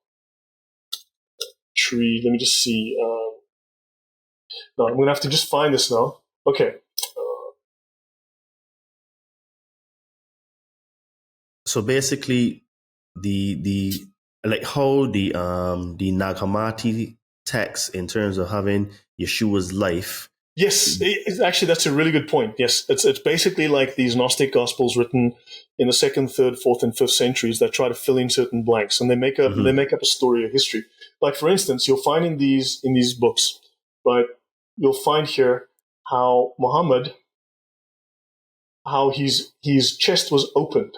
tree. Let me just see. No, I'm going to have to just find this now. Okay. So basically, the like how the Nag text in terms of having Yeshua's life. Yes, actually, that's a really good point. Yes, it's basically like these Gnostic Gospels written in the 2nd, 3rd, 4th, and 5th centuries that try to fill in certain blanks, and they make up a story or history. Like for instance, you'll find in these books, right? You'll find here how Muhammad, how his chest was opened.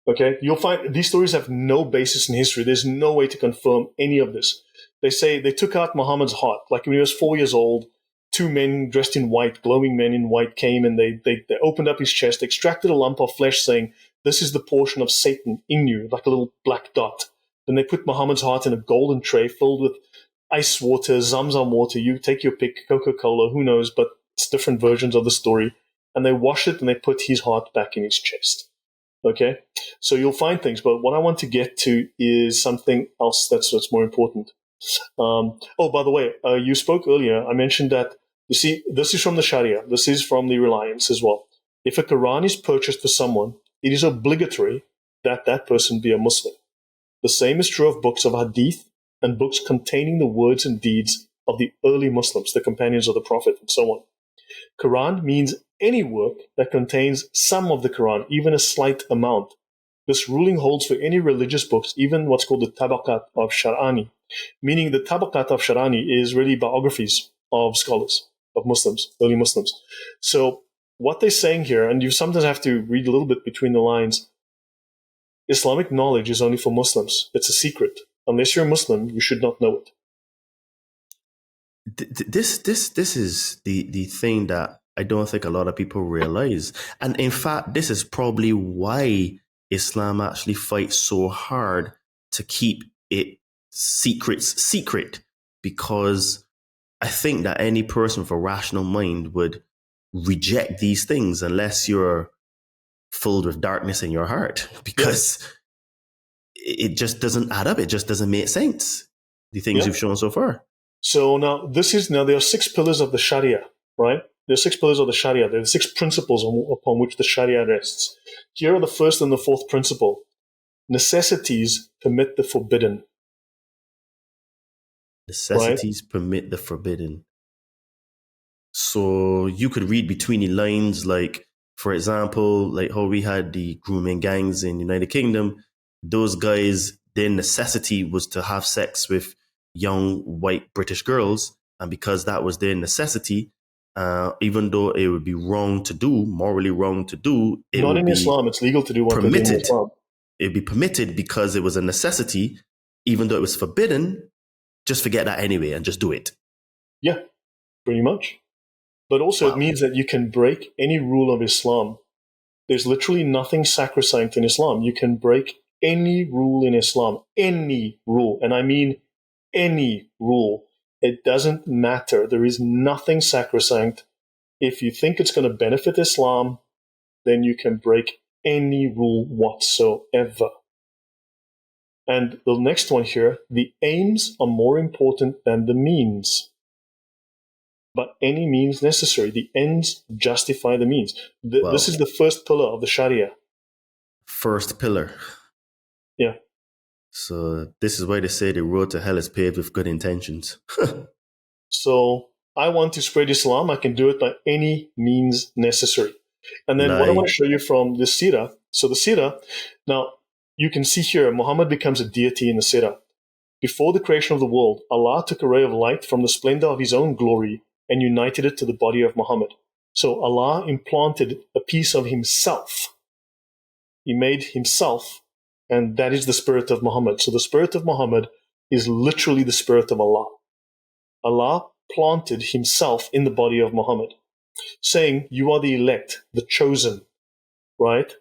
Okay, you'll find these stories have no basis in history. There's no way to confirm any of this. They say they took out Muhammad's heart, like when he was 4 years old. 2 men dressed in white, glowing men in white, came and they opened up his chest, extracted a lump of flesh, saying, "This is the portion of Satan in you," like a little black dot. Then they put Muhammad's heart in a golden tray filled with ice water, Zamzam water. You take your pick, Coca-Cola, who knows, but it's different versions of the story. And they washed it and they put his heart back in his chest. Okay, so you'll find things, but what I want to get to is something else that's more important. By the way, you spoke earlier. I mentioned that, you see, this is from the Sharia. This is from the Reliance as well. If a Quran is purchased for someone, it is obligatory that that person be a Muslim. The same is true of books of Hadith and books containing the words and deeds of the early Muslims, the companions of the Prophet, and so on. Quran means any work that contains some of the Quran, even a slight amount. This ruling holds for any religious books, even what's called the Tabaqat of Shar'ani, meaning the Tabaqat of Shar'ani is really biographies of scholars. of Muslims, early Muslims. So what they're saying here, and you sometimes have to read a little bit between the lines, Islamic knowledge is only for Muslims. It's a secret. Unless you're a Muslim, you should not know it. This is the thing that I don't think a lot of people realize. And in fact, this is probably why Islam actually fights so hard to keep it secret, because I think that any person with a rational mind would reject these things unless you're filled with darkness in your heart, because it just doesn't add up. It just doesn't make sense, the things you've shown so far. So now there are 6 pillars of the Sharia, right? There are 6 pillars of the Sharia. There are 6 principles upon which the Sharia rests. Here are the first and the fourth principle. Necessities permit the forbidden. Necessities permit the forbidden. So you could read between the lines, like, for example, like how we had the grooming gangs in the United Kingdom. Those guys, their necessity was to have sex with young white British girls. And because that was their necessity, even though it would be wrong to do, morally wrong to do, it not would in be Islam. It's legal to do one thing in Islam. It'd be permitted because it was a necessity, even though it was forbidden. Just forget that anyway and just do it. Yeah, pretty much. But also it means that you can break any rule of Islam. There's literally nothing sacrosanct in Islam. You can break any rule in Islam, any rule. And I mean any rule. It doesn't matter. There is nothing sacrosanct. If you think it's going to benefit Islam, then you can break any rule whatsoever. And the next one here, the aims are more important than the means. But any means necessary. The ends justify the means. This is the first pillar of the Sharia. First pillar. Yeah. So this is why they say the road to hell is paved with good intentions. So I want to spread Islam. I can do it by any means necessary. And then what I want to show you from the Sira. So the Sira, now you can see here, Muhammad becomes a deity in the Sira. Before the creation of the world, Allah took a ray of light from the splendor of his own glory and united it to the body of Muhammad. So Allah implanted a piece of himself. He made himself, and that is the spirit of Muhammad. So the spirit of Muhammad is literally the spirit of Allah. Allah planted himself in the body of Muhammad, saying, you are the elect, the chosen, right?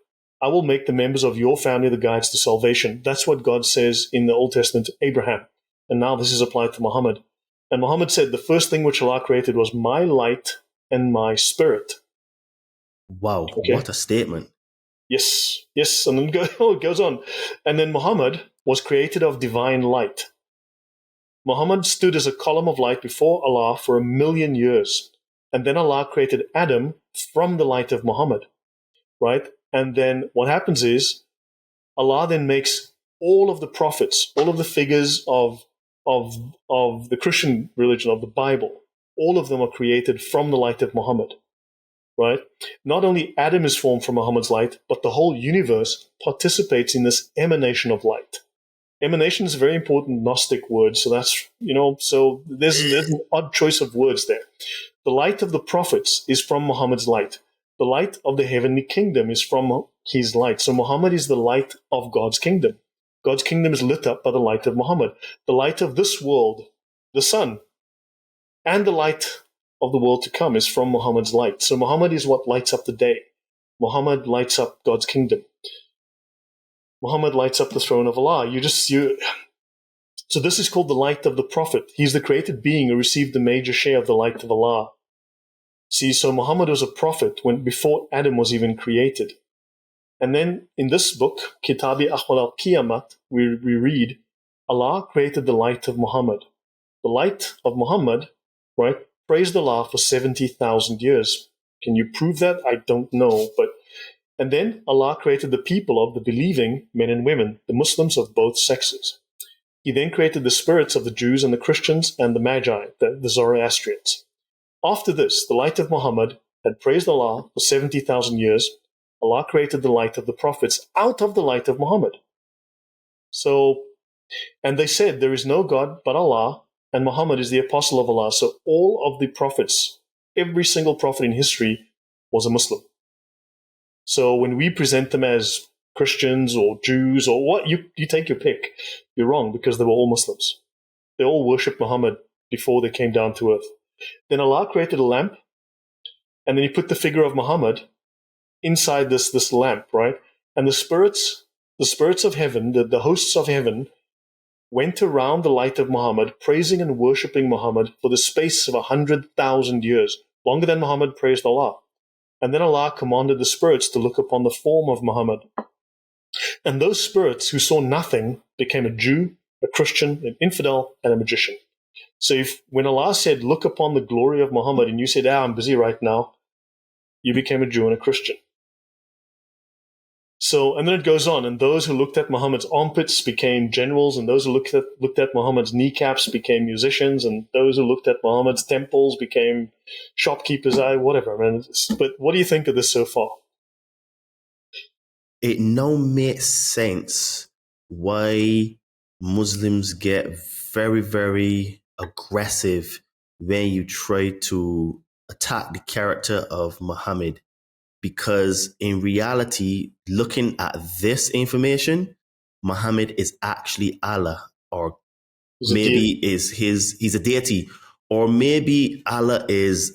I will make the members of your family the guides to salvation. That's what God says in the Old Testament to Abraham. And now this is applied to Muhammad. And Muhammad said, the first thing which Allah created was my light and my spirit. Wow, what a statement. Yes. And then it goes on. And then Muhammad was created of divine light. Muhammad stood as a column of light before Allah for 1,000,000 years. And then Allah created Adam from the light of Muhammad, right? And then what happens is Allah then makes all of the prophets, all of the figures of the Christian religion, of the Bible, all of them are created from the light of Muhammad, right? Not only Adam is formed from Muhammad's light, but the whole universe participates in this emanation of light. Emanation is a very important Gnostic word, so that's, so there's an odd choice of words there. The light of the prophets is from Muhammad's light. The light of the heavenly kingdom is from his light. So Muhammad is the light of God's kingdom. God's kingdom is lit up by the light of Muhammad. The light of this world, the sun, and the light of the world to come is from Muhammad's light. So Muhammad is what lights up the day. Muhammad lights up God's kingdom. Muhammad lights up the throne of Allah. So this is called the light of the Prophet. He's the created being who received the major share of the light of Allah. See, so Muhammad was a prophet before Adam was even created. And then in this book, Kitabi Ahwal al-Qiyamat, we read, Allah created the light of Muhammad. The light of Muhammad, right, praised Allah for 70,000 years. Can you prove that? I don't know. And then Allah created the people of the believing men and women, the Muslims of both sexes. He then created the spirits of the Jews and the Christians and the Magi, the Zoroastrians. After this, the light of Muhammad had praised Allah for 70,000 years. Allah created the light of the prophets out of the light of Muhammad. And they said, there is no God but Allah, and Muhammad is the apostle of Allah. So all of the prophets every single prophet in history was a Muslim. So when we present them as Christians or Jews or what, you take your pick. You're wrong, because they were all Muslims. They all worshipped Muhammad before they came down to earth. Then Allah created a lamp, and then He put the figure of Muhammad inside this lamp, right? And the spirits of heaven, the hosts of heaven, went around the light of Muhammad, praising and worshipping Muhammad for the space of 100,000 years, longer than Muhammad praised Allah. And then Allah commanded the spirits to look upon the form of Muhammad. And those spirits who saw nothing became a Jew, a Christian, an infidel, and a magician. So when Allah said, look upon the glory of Muhammad, and you said, I'm busy right now, you became a Jew and a Christian. So, and then it goes on, and those who looked at Muhammad's armpits became generals, and those who looked at Muhammad's kneecaps became musicians, and those who looked at Muhammad's temples became shopkeepers, whatever. Man. But what do you think of this so far? It now makes sense why Muslims get very, very aggressive when you try to attack the character of Muhammad. Because in reality, looking at this information, Muhammad is actually Allah, or maybe he's a deity, or maybe Allah is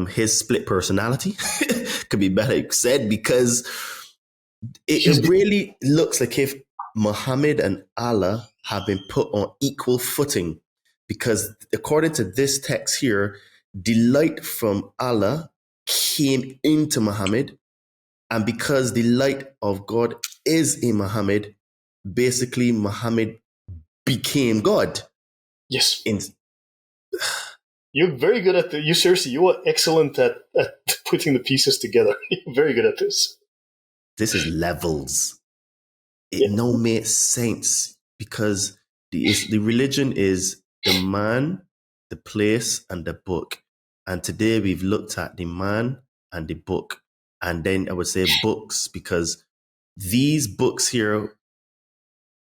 his split personality. Could be better said, because it really looks like if Muhammad and Allah have been put on equal footing, because according to this text here, the light from Allah came into Muhammad, and because the light of God is in Muhammad, basically Muhammad became God. Yes. You're very good at you are excellent at putting the pieces together. You're very good at this. This is levels. It now makes sense, because the religion is the man, the place, and the book. And today we've looked at the man and the book. And then I would say books, because these books here,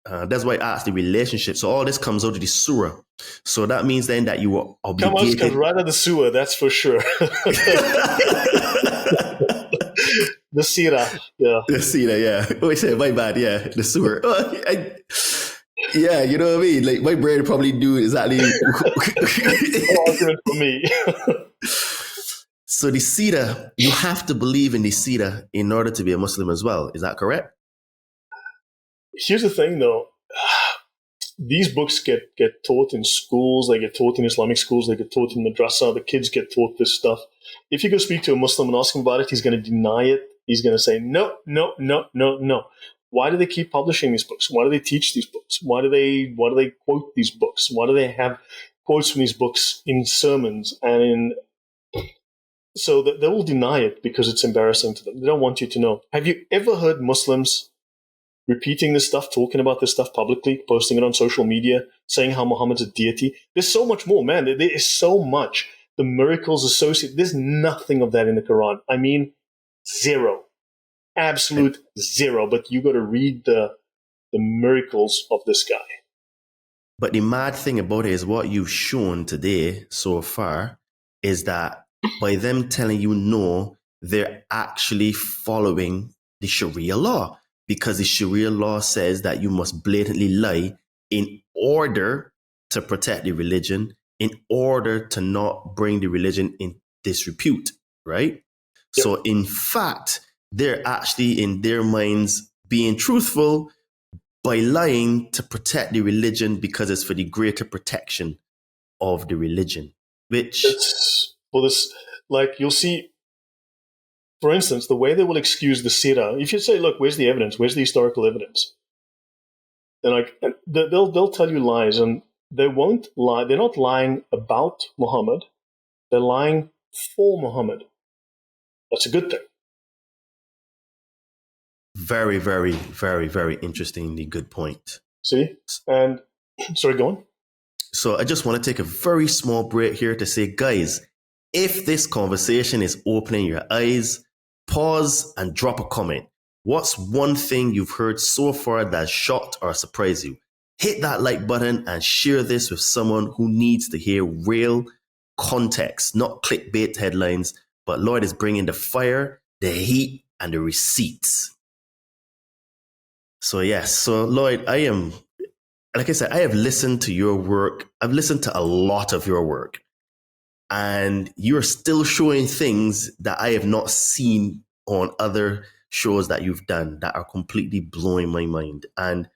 that's why I asked the relationship. So all this comes out of the Sura. So that means then that you were obligated. Comes right out of the Sura, that's for sure. The Sira, yeah. The Sira, yeah. Oh, I said, my bad, yeah. The Sura. Yeah, you know what I mean? Like, my brain probably knew exactly. Argument for me. So the Sira, you have to believe in the Sira in order to be a Muslim as well. Is that correct? Here's the thing, though. These books get taught in schools. They get taught in Islamic schools. They get taught in madrasa. The kids get taught this stuff. If you go speak to a Muslim and ask him about it, he's going to deny it. He's going to say, no. Why do they keep publishing these books? Why do they teach these books? Why do they quote these books? Why do they have quotes from these books in sermons and in... So they will deny it because it's embarrassing to them. They don't want you to know. Have you ever heard Muslims repeating this stuff, talking about this stuff publicly, posting it on social media, saying how Muhammad's a deity? There's so much more, man. There is so much. The miracles associated. There's nothing of that in the Quran. I mean, zero. Absolute zero. But you got to read the miracles of this guy. But the mad thing about it is what you've shown today so far is that by them telling you no, they're actually following the Sharia law, because the Sharia law says that you must blatantly lie in order to protect the religion, in order to not bring the religion in disrepute, right? Yep. So in fact, they're actually in their minds being truthful by lying to protect the religion because it's for the greater protection of the religion, which... you'll see, for instance, the way they will excuse the Sira. If you say, look, where's the evidence? Where's the historical evidence? And they'll tell you lies, and they won't lie. They're not lying about Muhammad. They're lying for Muhammad. That's a good thing. Very, very, very, very interestingly good point. See? And, sorry, go on. So I just want to take a very small break here to say, guys, if this conversation is opening your eyes, pause and drop a comment. What's one thing you've heard so far that shocked or surprised you? Hit that like button and share this with someone who needs to hear real, context, not clickbait headlines, but Lloyd is bringing the fire, the heat, and the receipts. So yes, so Lloyd, like I said, I have listened to your work. I've listened to a lot of your work, and you're still showing things that I have not seen on other shows that you've done that are completely blowing my mind. And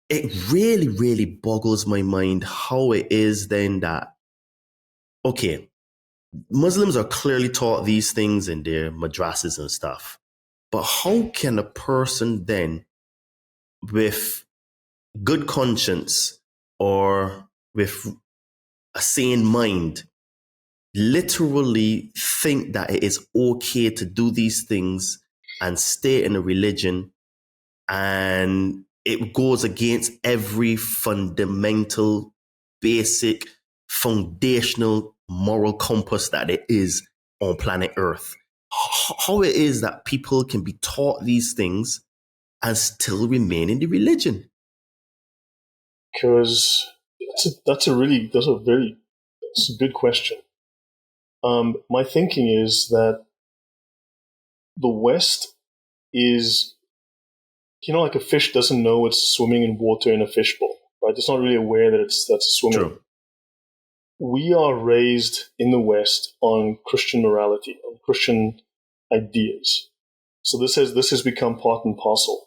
it really, really boggles my mind how it is then that, okay, Muslims are clearly taught these things in their madrasas and stuff, but how can a person then with good conscience or with a sane mind literally think that it is okay to do these things and stay in a religion, and it goes against every fundamental, basic, foundational moral compass that it is on planet Earth? How it is that people can be taught these things and still remain in the religion? Because that's a good question. My thinking is that the West is, like a fish doesn't know it's swimming in water in a fishbowl, right? It's not really aware that that's swimming. True. We are raised in the West on Christian morality, on Christian ideas. So this has become part and parcel.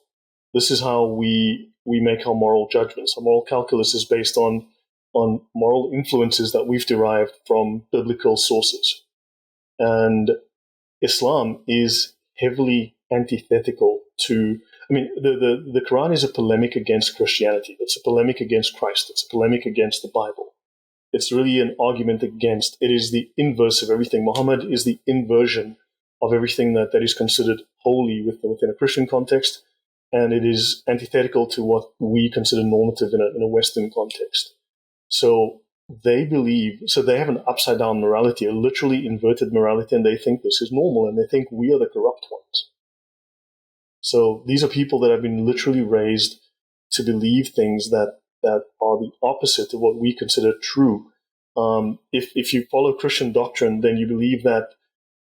This is how we make our moral judgments. Our moral calculus is based on moral influences that we've derived from biblical sources. And Islam is heavily antithetical to, the Quran is a polemic against Christianity. It's a polemic against Christ. It's a polemic against the Bible. It's really an argument against, it is the inverse of everything. Muhammad is the inversion of everything that is considered holy within a Christian context, and it is antithetical to what we consider normative in a Western context. So they have an upside down morality, a literally inverted morality, and they think this is normal, and they think we are the corrupt ones. So these are people that have been literally raised to believe things that are the opposite of what we consider true. If you follow Christian doctrine, then you believe that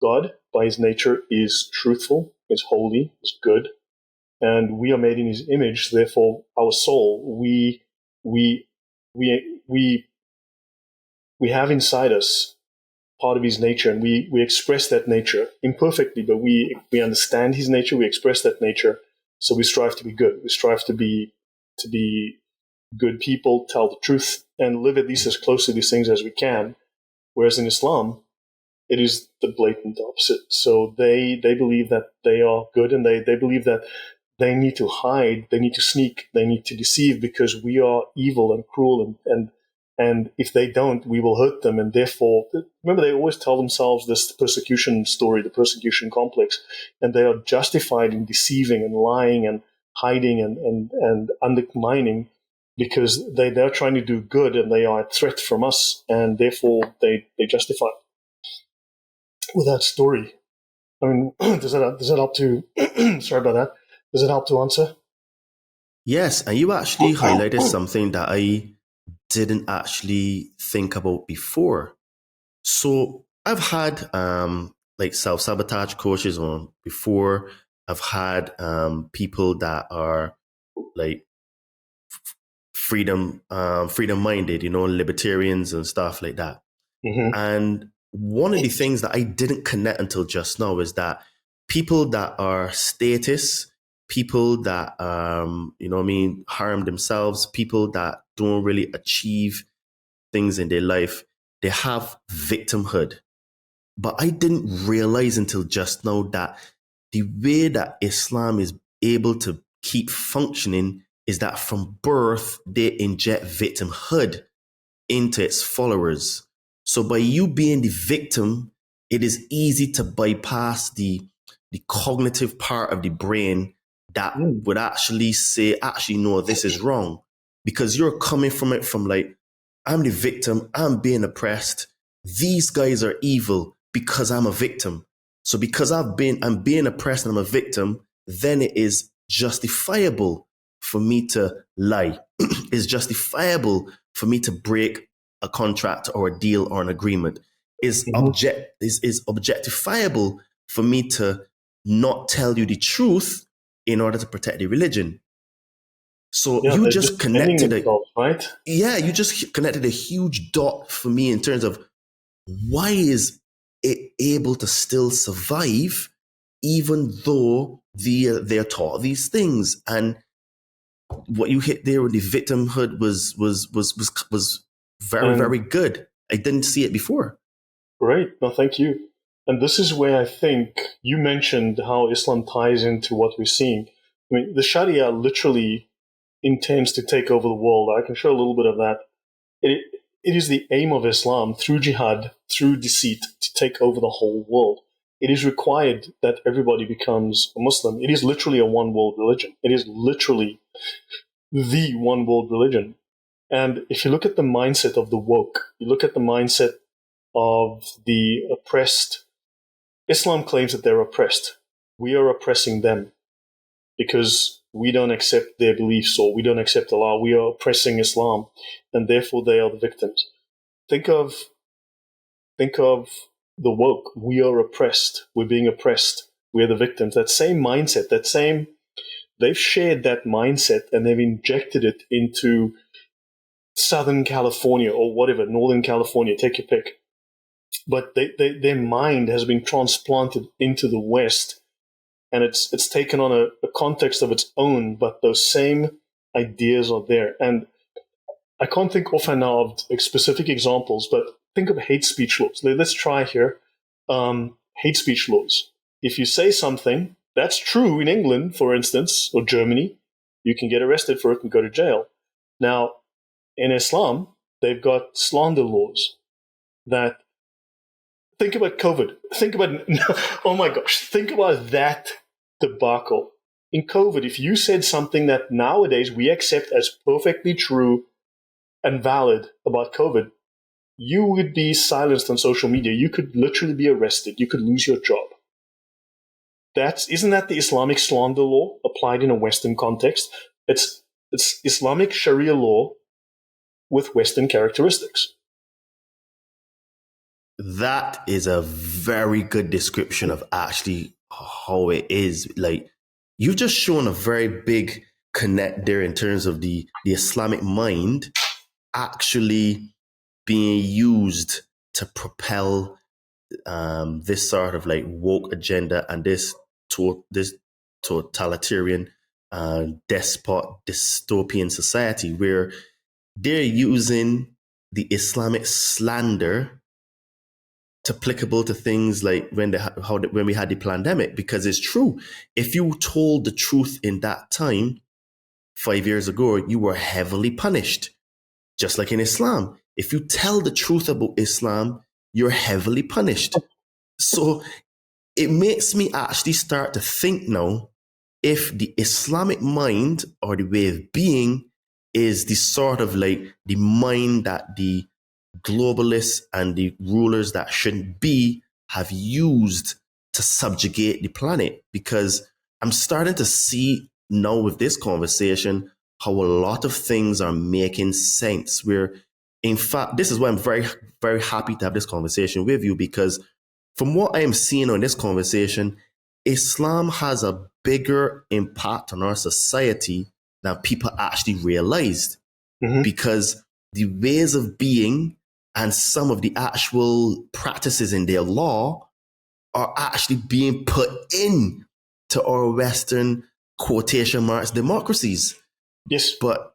God, by his nature, is truthful, is holy, is good, and we are made in his image. Therefore, our soul, we have inside us part of his nature, and we express that nature imperfectly, but we understand his nature, we express that nature, so we strive to be good. We strive to be good people, tell the truth, and live at least as close to these things as we can. Whereas in Islam, it is the blatant opposite. So they believe that they are good, and they believe that they need to hide, they need to sneak, they need to deceive because we are evil and cruel, and if they don't, we will hurt them. And therefore, remember, they always tell themselves this persecution story, the persecution complex, and they are justified in deceiving and lying and hiding and undermining because they're trying to do good and they are a threat from us, and therefore they justify with that story. Does that help to sorry about that. Does it help to answer? Yes, and you actually highlighted something that I didn't actually think about before. So I've had like self-sabotage coaches on before. I've had people that are like freedom minded, libertarians and stuff like that. Mm-hmm. And one of the things that I didn't connect until just now is that people that are status, people that harm themselves, people that don't really achieve things in their life, they have victimhood. But I didn't realize until just now that the way that Islam is able to keep functioning is that from birth, they inject victimhood into its followers. So by you being the victim, it is easy to bypass the cognitive part of the brain that would actually say, no, this is wrong. Because you're coming from it from like, I'm the victim, I'm being oppressed. These guys are evil because I'm a victim. So because I'm being oppressed and I'm a victim, then it is justifiable for me to lie. It's justifiable for me to break a contract or a deal or an agreement is objectifiable for me to not tell you the truth in order to protect the religion. So Yeah, you they're just defending connected themselves, right? you just connected a huge dot for me in terms of why is it able to still survive even though they're taught these things. And what you hit there with the victimhood was very, And very good. I didn't see it before. great. No, thank you. And this is where I think you mentioned how Islam ties into what we're seeing. I mean, the Sharia literally intends to take over the world. I can show a little bit of that. It is the aim of Islam through jihad, through deceit, to take over the whole world. It is required that everybody becomes a Muslim. It is literally a one world religion. It is literally the one world religion. And if you look at the mindset of the woke, you look at the mindset of the oppressed, Islam claims that they're oppressed. We are oppressing them because we don't accept their beliefs or we don't accept Allah. We are oppressing Islam, and therefore they are the victims. Think of the woke. We are oppressed. We're being oppressed. We're the victims. That same mindset, they've shared that mindset and they've injected it into Southern California or whatever, Northern California, take your pick. But their mind has been transplanted into the West, and it's taken on a context of its own, but those same ideas are there. And I can't think offhand now of specific examples, but think of hate speech laws. Let's try here. Hate speech laws. If you say something that's true in England, for instance, or Germany, you can get arrested for it and go to jail. Now, in Islam, they've got slander laws that, think about COVID. Oh my gosh, think about that debacle. In COVID, if you said something that nowadays we accept as perfectly true and valid about COVID, you would be silenced on social media. You could literally be arrested. You could lose your job. Isn't that the Islamic slander law applied in a Western context? It's Islamic Sharia law with Western characteristics. That is a very good description of actually how it is. Like, you've just shown a very big connect there in terms of the Islamic mind actually being used to propel this sort of like woke agenda and this totalitarian dystopian society where they're using the Islamic slander to applicable to things like when we had the pandemic, because it's true. If you told the truth in that time, 5 years ago, you were heavily punished. Just like in Islam, if you tell the truth about Islam, you're heavily punished. So it makes me actually start to think now, if the Islamic mind or the way of being is the sort of like the mind that the globalists and the rulers that shouldn't be have used to subjugate the planet. Because I'm starting to see now with this conversation how a lot of things are making sense, where in fact, this is why I'm very, very happy to have this conversation with you, because from what I am seeing on this conversation, Islam has a bigger impact on our society than people actually realized. Mm-hmm. Because the ways of being and some of the actual practices in their law are actually being put in to our Western quotation marks democracies. Yes. But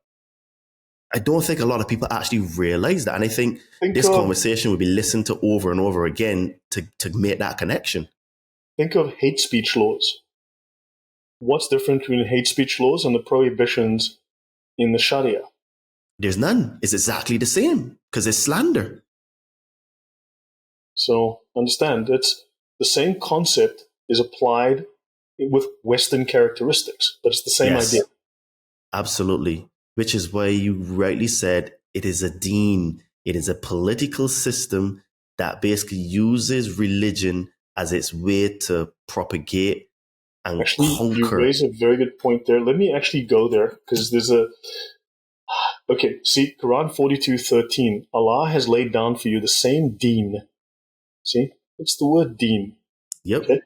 I don't think a lot of people actually realize that. And I think this conversation will be listened to over and over again to make that connection. Think of hate speech laws. What's different between hate speech laws and the prohibitions in the Sharia? There's none. It's exactly the same because it's slander. So understand, it's the same concept is applied with Western characteristics, but it's the same idea. Absolutely. Which is why you rightly said it is a deen. It is a political system that basically uses religion as its way to propagate and conquer. You raise a very good point there. Let me actually go there, because Okay, see, Quran 42:13. Allah has laid down for you the same deen. See, it's the word deen. Yep. Okay,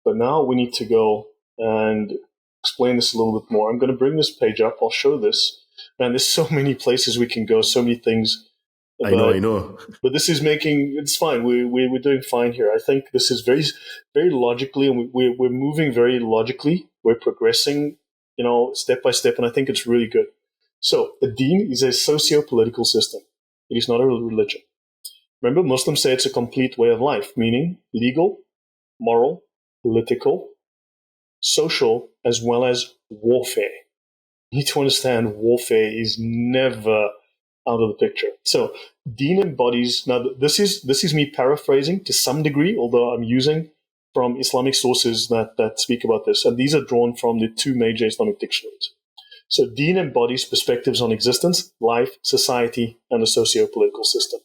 but now we need to go and explain this a little bit more. I'm going to bring this page up. I'll show this. Man, there's so many places we can go, so many things. I know. But this is it's fine. We're doing fine here. I think this is very, very logically, and we're moving very logically. We're progressing, step by step, and I think it's really good. So, a deen is a socio-political system. It is not a religion. Remember, Muslims say it's a complete way of life, meaning legal, moral, political, social, as well as warfare. You need to understand warfare is never out of the picture. So, deen embodies, now this is me paraphrasing to some degree, although I'm using from Islamic sources that speak about this, and these are drawn from the two major Islamic dictionaries. So, deen embodies perspectives on existence, life, society, and the socio-political system.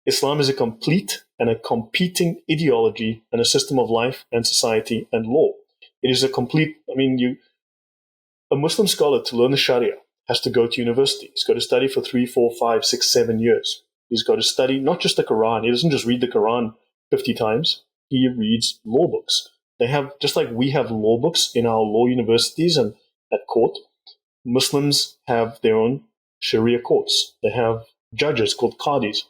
Islam is a complete and a competing ideology and a system of life and society and law. It is a complete, a Muslim scholar to learn the Sharia has to go to university. He's got to study for 3, 4, 5, 6, 7 years. He's got to study not just the Quran. He doesn't just read the Quran 50 times. He reads law books. They have, just like we have law books in our law universities and at court, Muslims have their own Sharia courts. They have judges called qadis.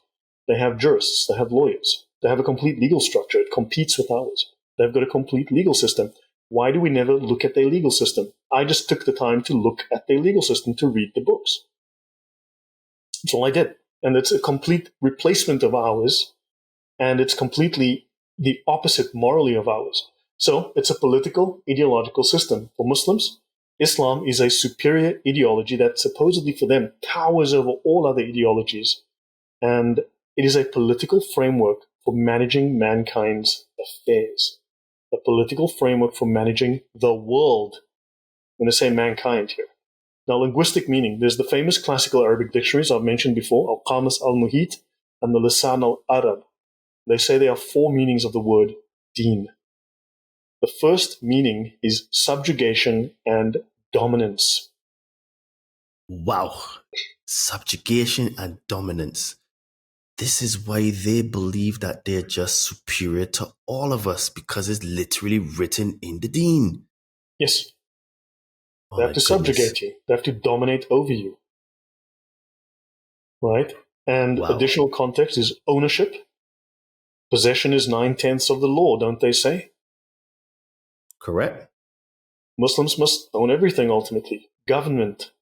They have jurists. They have lawyers. They have a complete legal structure. It competes with ours. They've got a complete legal system. Why do we never look at their legal system? I just took the time to look at their legal system to read the books. That's all I did. And it's a complete replacement of ours, and it's completely the opposite morally of ours. So it's a political, ideological system. For Muslims, Islam is a superior ideology that supposedly for them towers over all other ideologies. And it is a political framework for managing mankind's affairs. A political framework for managing the world. I'm going to say mankind here. Now, linguistic meaning. There's the famous classical Arabic dictionaries I've mentioned before, Al-Qamus al-Muhit and the Lisan al-Arab. They say there are 4 meanings of the word deen. The first meaning is subjugation and dominance. Wow. Subjugation and dominance. This is why they believe that they're just superior to all of us, because it's literally written in the deen. Yes. Oh, they have to subjugate you. They have to dominate over you. Right? And additional context is ownership. Possession is 9/10 of the law, don't they say? Correct. Muslims must own everything ultimately. Government.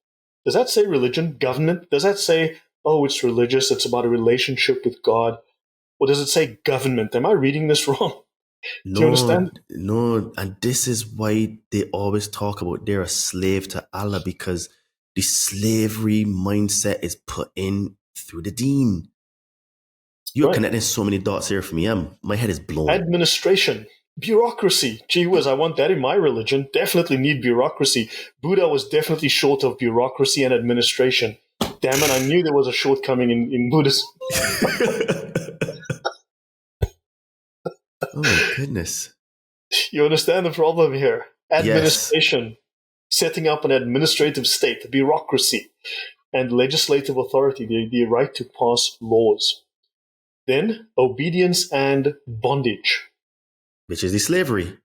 Does that say religion? Government? Does that say, oh, it's religious, it's about a relationship with God? Or does it say government? Am I reading this wrong? Do you understand? No, and this is why they always talk about they're a slave to Allah, because the slavery mindset is put in through the deen. You're connecting so many dots here for me. My head is blown. Administration. Bureaucracy. Gee whiz, I want that in my religion. Definitely need bureaucracy. Buddha was definitely short of bureaucracy and administration. Damn it, I knew there was a shortcoming in Buddhism. Oh my goodness. You understand the problem here? Administration. Yes. Setting up an administrative state, bureaucracy, and legislative authority, the right to pass laws. Then, obedience and bondage. Which is the slavery.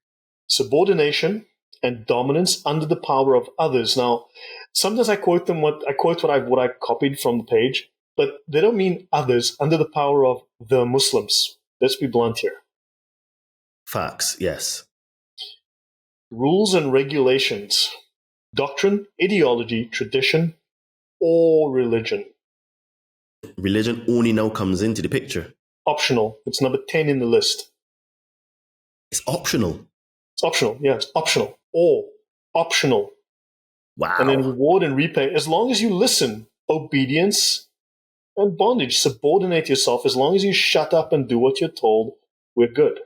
Subordination and dominance under the power of others. Now, sometimes I quote what I copied from the page, but they don't mean others, under the power of the Muslims. Let's be blunt here. Facts, yes. Rules and regulations. Doctrine, ideology, tradition, or religion. Religion only now comes into the picture. Optional. It's number 10 in the list. It's optional. It's optional. Yeah, it's optional. Or optional. Wow. And then reward and repay. As long as you listen, obedience and bondage. Subordinate yourself. As long as you shut up and do what you're told, we're good.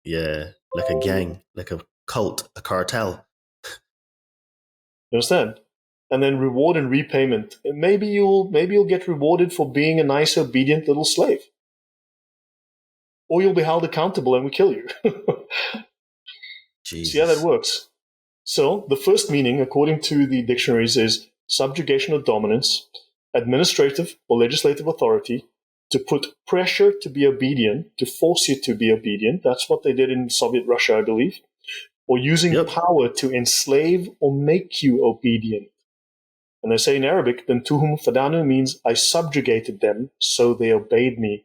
Yeah, like a gang, like a cult, a cartel. You understand? And then reward and repayment. And maybe you'll get rewarded for being a nice, obedient little slave. Or you'll be held accountable and we kill you. Jesus. See how that works? So the first meaning, according to the dictionaries, is subjugation or dominance, administrative or legislative authority, to put pressure to be obedient, to force you to be obedient. That's what they did in Soviet Russia, I believe. Or using power to enslave or make you obedient. And they say in Arabic, Bentuhum Fadanu means I subjugated them, so they obeyed me.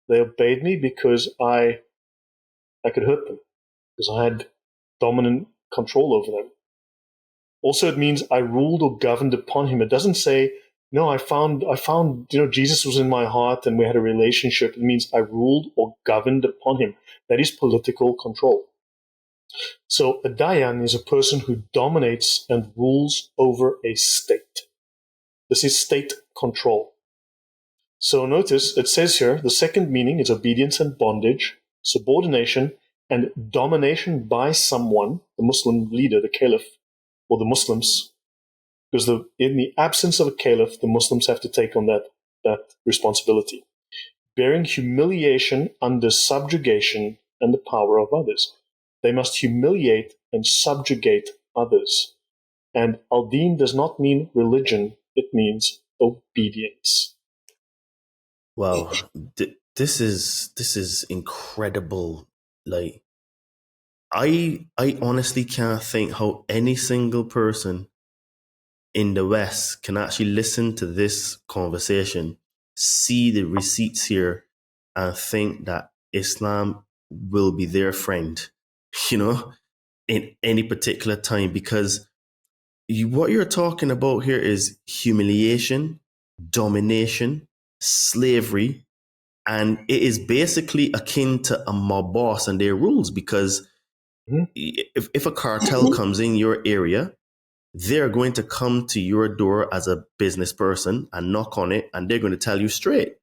They obeyed me because I could hurt them, because I had dominant control over them. Also, it means I ruled or governed upon him. It doesn't say, no, I found, Jesus was in my heart and we had a relationship. It means I ruled or governed upon him. That is political control. So a dayan is a person who dominates and rules over a state. This is state control. So notice it says here, the second meaning is obedience and bondage, subordination, and domination by someone, the Muslim leader, the caliph, or the Muslims. Because in the absence of a caliph, the Muslims have to take on that responsibility. Bearing humiliation under subjugation and the power of others. They must humiliate and subjugate others. And al-din does not mean religion, it means obedience. Wow, this is incredible. Like, I honestly can't think how any single person in the West can actually listen to this conversation, see the receipts here, and think that Islam will be their friend, in any particular time. Because what you're talking about here is humiliation, domination, slavery, and it is basically akin to a mob boss and their rules. Because if a cartel comes in your area, they're going to come to your door as a business person and knock on it, and they're going to tell you straight,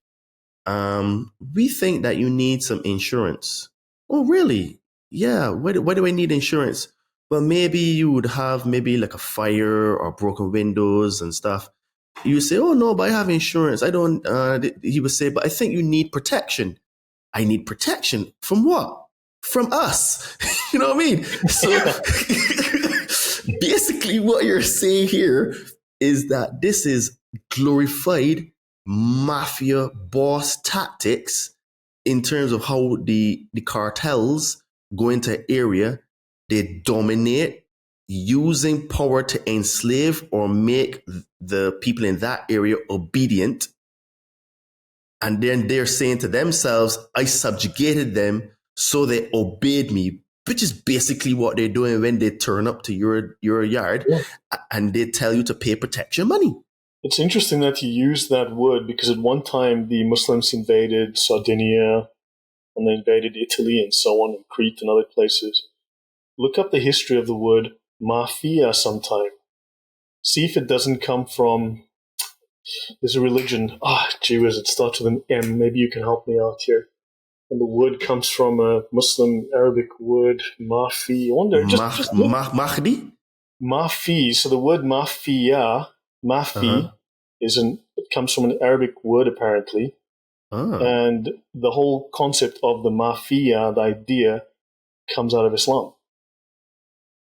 we think that you need some insurance. Oh, really? Yeah. Why do I need insurance? Well, maybe you would have like a fire or broken windows and stuff. You say, oh, no, but I have insurance. I don't, he would say, but I think you need protection. I need protection from what? From us. You know what I mean? So basically what you're saying here is that this is glorified mafia boss tactics in terms of how the cartels go into an area, they dominate, using power to enslave or make the people in that area obedient. And then they're saying to themselves, I subjugated them, so they obeyed me, which is basically what they're doing when they turn up to your yard and they tell you to pay protection money. It's interesting that you use that word, because at one time the Muslims invaded Sardinia and they invaded Italy and so on, and Crete and other places. Look up the history of the word mafia sometime. See if it doesn't come from, there's a religion, gee whiz, it starts with an M. Maybe you can help me out here. And the word comes from a Muslim Arabic word, mafi. I wonder, just look. Mahdi? Mafi. So the word mafi, it comes from an Arabic word apparently. And the whole concept of the mafia, the idea, comes out of Islam.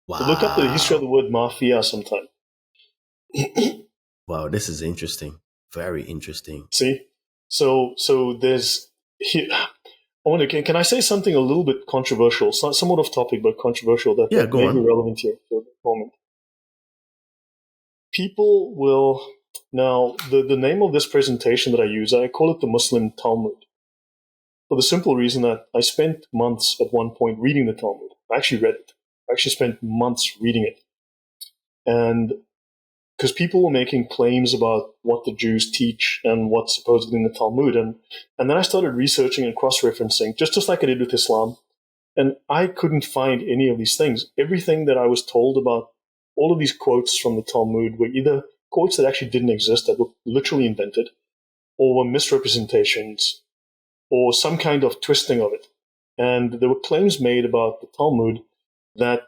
Wow. So look up the history of the word mafia sometime. Wow, this is interesting. Very interesting. See? So there's... Can I say something a little bit controversial, somewhat off topic, but controversial, that may be relevant here for the moment? People will... Now, the name of this presentation that I use, I call it the Muslim Talmud. For the simple reason that I spent months at one point reading the Talmud. I actually read it. I actually spent months reading it. And because people were making claims about what the Jews teach and what's supposedly in the Talmud. And then I started researching and cross-referencing, just like I did with Islam. And I couldn't find any of these things. Everything that I was told about, all of these quotes from the Talmud were either quotes that actually didn't exist, that were literally invented, or were misrepresentations, or some kind of twisting of it. And there were claims made about the Talmud that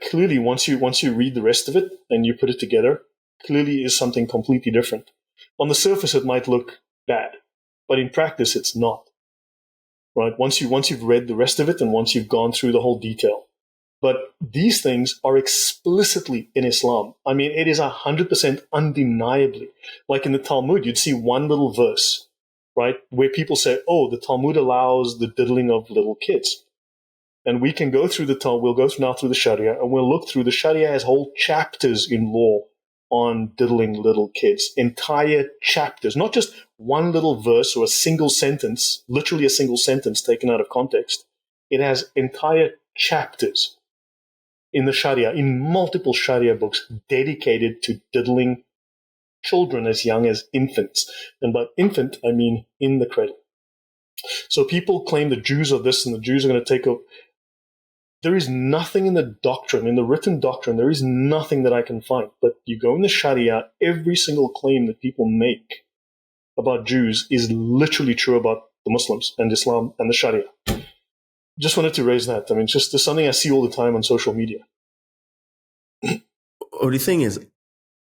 clearly, once you read the rest of it and you put it together, clearly is something completely different. On the surface, it might look bad, but in practice, it's not. Right? Once you've read the rest of it, and once you've gone through the whole detail, But these things are explicitly in Islam. I mean, it is 100% undeniably. Like in the Talmud, you'd see one little verse, right, where people say, oh, the Talmud allows the diddling of little kids. And we can go through the Talmud, we'll go now through the Sharia, and we'll look through. The Sharia has whole chapters in law on diddling little kids, entire chapters, not just one little verse or a single sentence, literally a single sentence taken out of context. It has entire chapters in the Sharia, in multiple Sharia books dedicated to diddling children as young as infants. And by infant, I mean in the cradle. So people claim the Jews are this and the Jews are going to take over. There is nothing in the doctrine, in the written doctrine, there is nothing that I can find. But you go in the Sharia, every single claim that people make about Jews is literally true about the Muslims and Islam and the Sharia. Just wanted to raise that. I mean, just there's something I see all the time on social media. The thing is,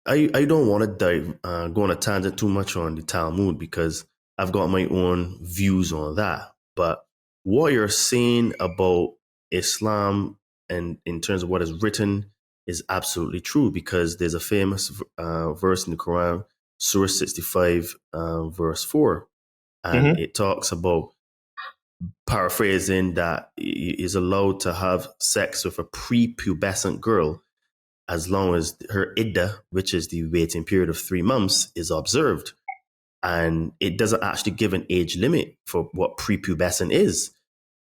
I don't want to go on a tangent too much on the Talmud because I've got my own views on that. But what you're saying about Islam and in terms of what is written is absolutely true, because there's a famous verse in the Quran, Surah 65, verse 4, and it talks about, paraphrasing, that he is allowed to have sex with a prepubescent girl as long as her iddah, which is the waiting period of 3 months, is observed. And it doesn't actually give an age limit for what prepubescent is.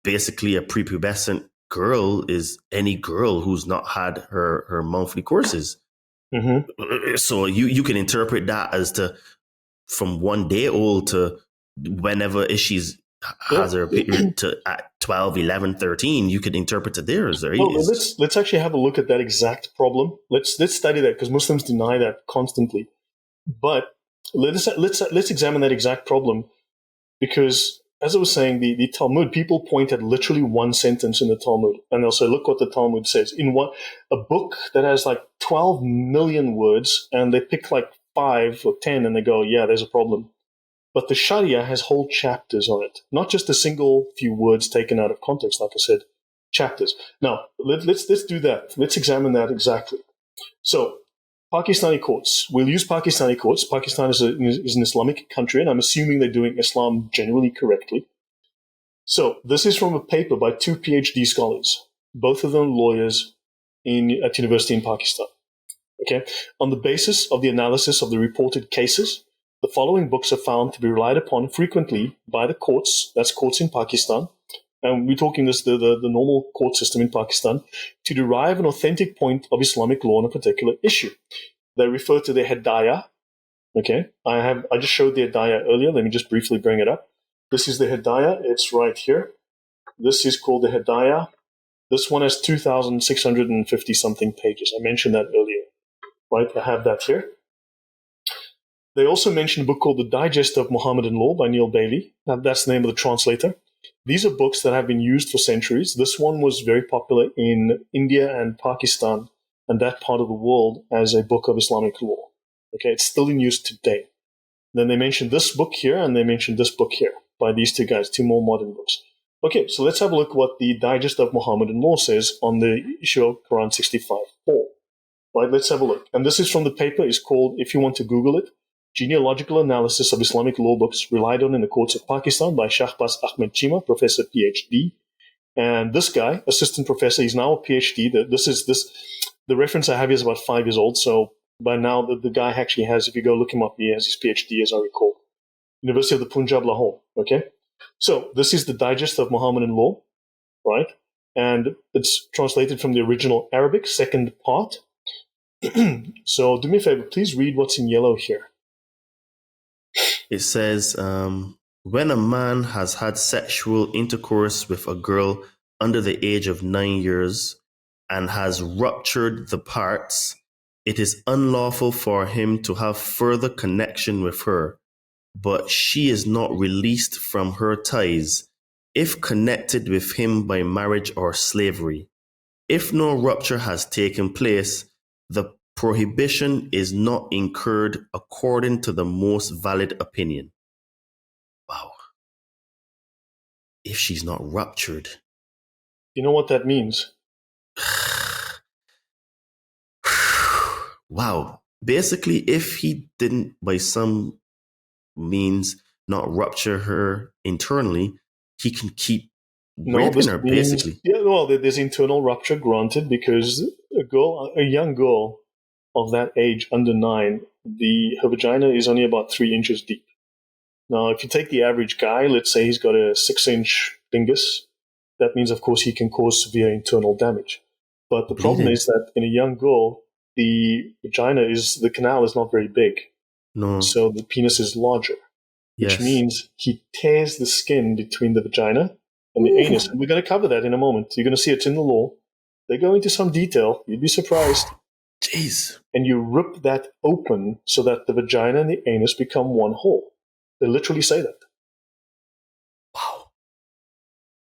Basically, a prepubescent girl is any girl who's not had her monthly courses. So you can interpret that as to from 1 day old to whenever she's has her period to at 12, 11, 13, you could interpret it there as there is. Let's actually have a look at that exact problem. Let's study that, because Muslims deny that constantly. But let's examine that exact problem, because as I was saying, the Talmud, people point at literally one sentence in the Talmud, and they'll say, look what the Talmud says. In a book that has like 12 million words, and they pick like 5 or 10, and they go, yeah, there's a problem. But the Sharia has whole chapters on it, not just a single few words taken out of context, like I said, chapters. Now, let's do that. Let's examine that exactly. So, Pakistani courts. We'll use Pakistani courts. Pakistan is an Islamic country, and I'm assuming they're doing Islam generally correctly. So, this is from a paper by 2 PhD scholars, both of them lawyers at university in Pakistan. Okay, on the basis of the analysis of the reported cases, the following books are found to be relied upon frequently by the courts, that's courts in Pakistan, and we're talking this the normal court system in Pakistan, to derive an authentic point of Islamic law on a particular issue. They refer to the Hidayah. Okay, I just showed the Hidayah earlier. Let me just briefly bring it up. This is the Hidayah. It's right here. This is called the Hidayah. This one has 2,650 something pages. I mentioned that earlier. Right, I have that here. They also mention a book called The Digest of Mohammedan Law by Neil Bailey. That's the name of the translator. These are books that have been used for centuries. This one was very popular in India and Pakistan and that part of the world as a book of Islamic law. Okay, it's still in use today. Then they mention this book here, and they mention this book here by these two guys, 2 more modern books. Okay, so let's have a look what the Digest of Mohammedan Law says on the issue of Quran 65:4. Right, let's have a look. And this is from the paper. It's called, if you want to Google it, Genealogical Analysis of Islamic Law Books Relied on in the Courts of Pakistan by Shahbaz Ahmed Chima, Professor PhD. And this guy, assistant professor, he's now a PhD. The reference I have is about 5 years old. So by now, the guy actually has, if you go look him up, he has his PhD, as I recall. University of the Punjab, Lahore. Okay. So this is the Digest of Mohammedan Law, right? And it's translated from the original Arabic, second part. So do me a favor, please read what's in yellow here. It says, when a man has had sexual intercourse with a girl under the age of 9 years and has ruptured the parts, it is unlawful for him to have further connection with her, but she is not released from her ties if connected with him by marriage or slavery. If no rupture has taken place, the prohibition is not incurred according to the most valid opinion. Wow. If she's not ruptured. You know what that means? Wow. Basically, if he didn't, by some means, not rupture her internally, he can keep No, raping this her, means, basically. yeah, well, there's internal rupture granted because a young girl of that age, under 9, her vagina is only about 3 inches deep. Now, if you take the average guy, let's say he's got a 6-inch dingus, that means, of course, he can cause severe internal damage. But the problem Bleeding. is that in a young girl, the canal is not very big. No. So the penis is larger, which Yes. means he tears the skin between the vagina and the anus. And we're going to cover that in a moment. You're going to see it's in the law. They go into some detail. You'd be surprised. Jeez. And you rip that open so that the vagina and the anus become one whole. They literally say that. Wow.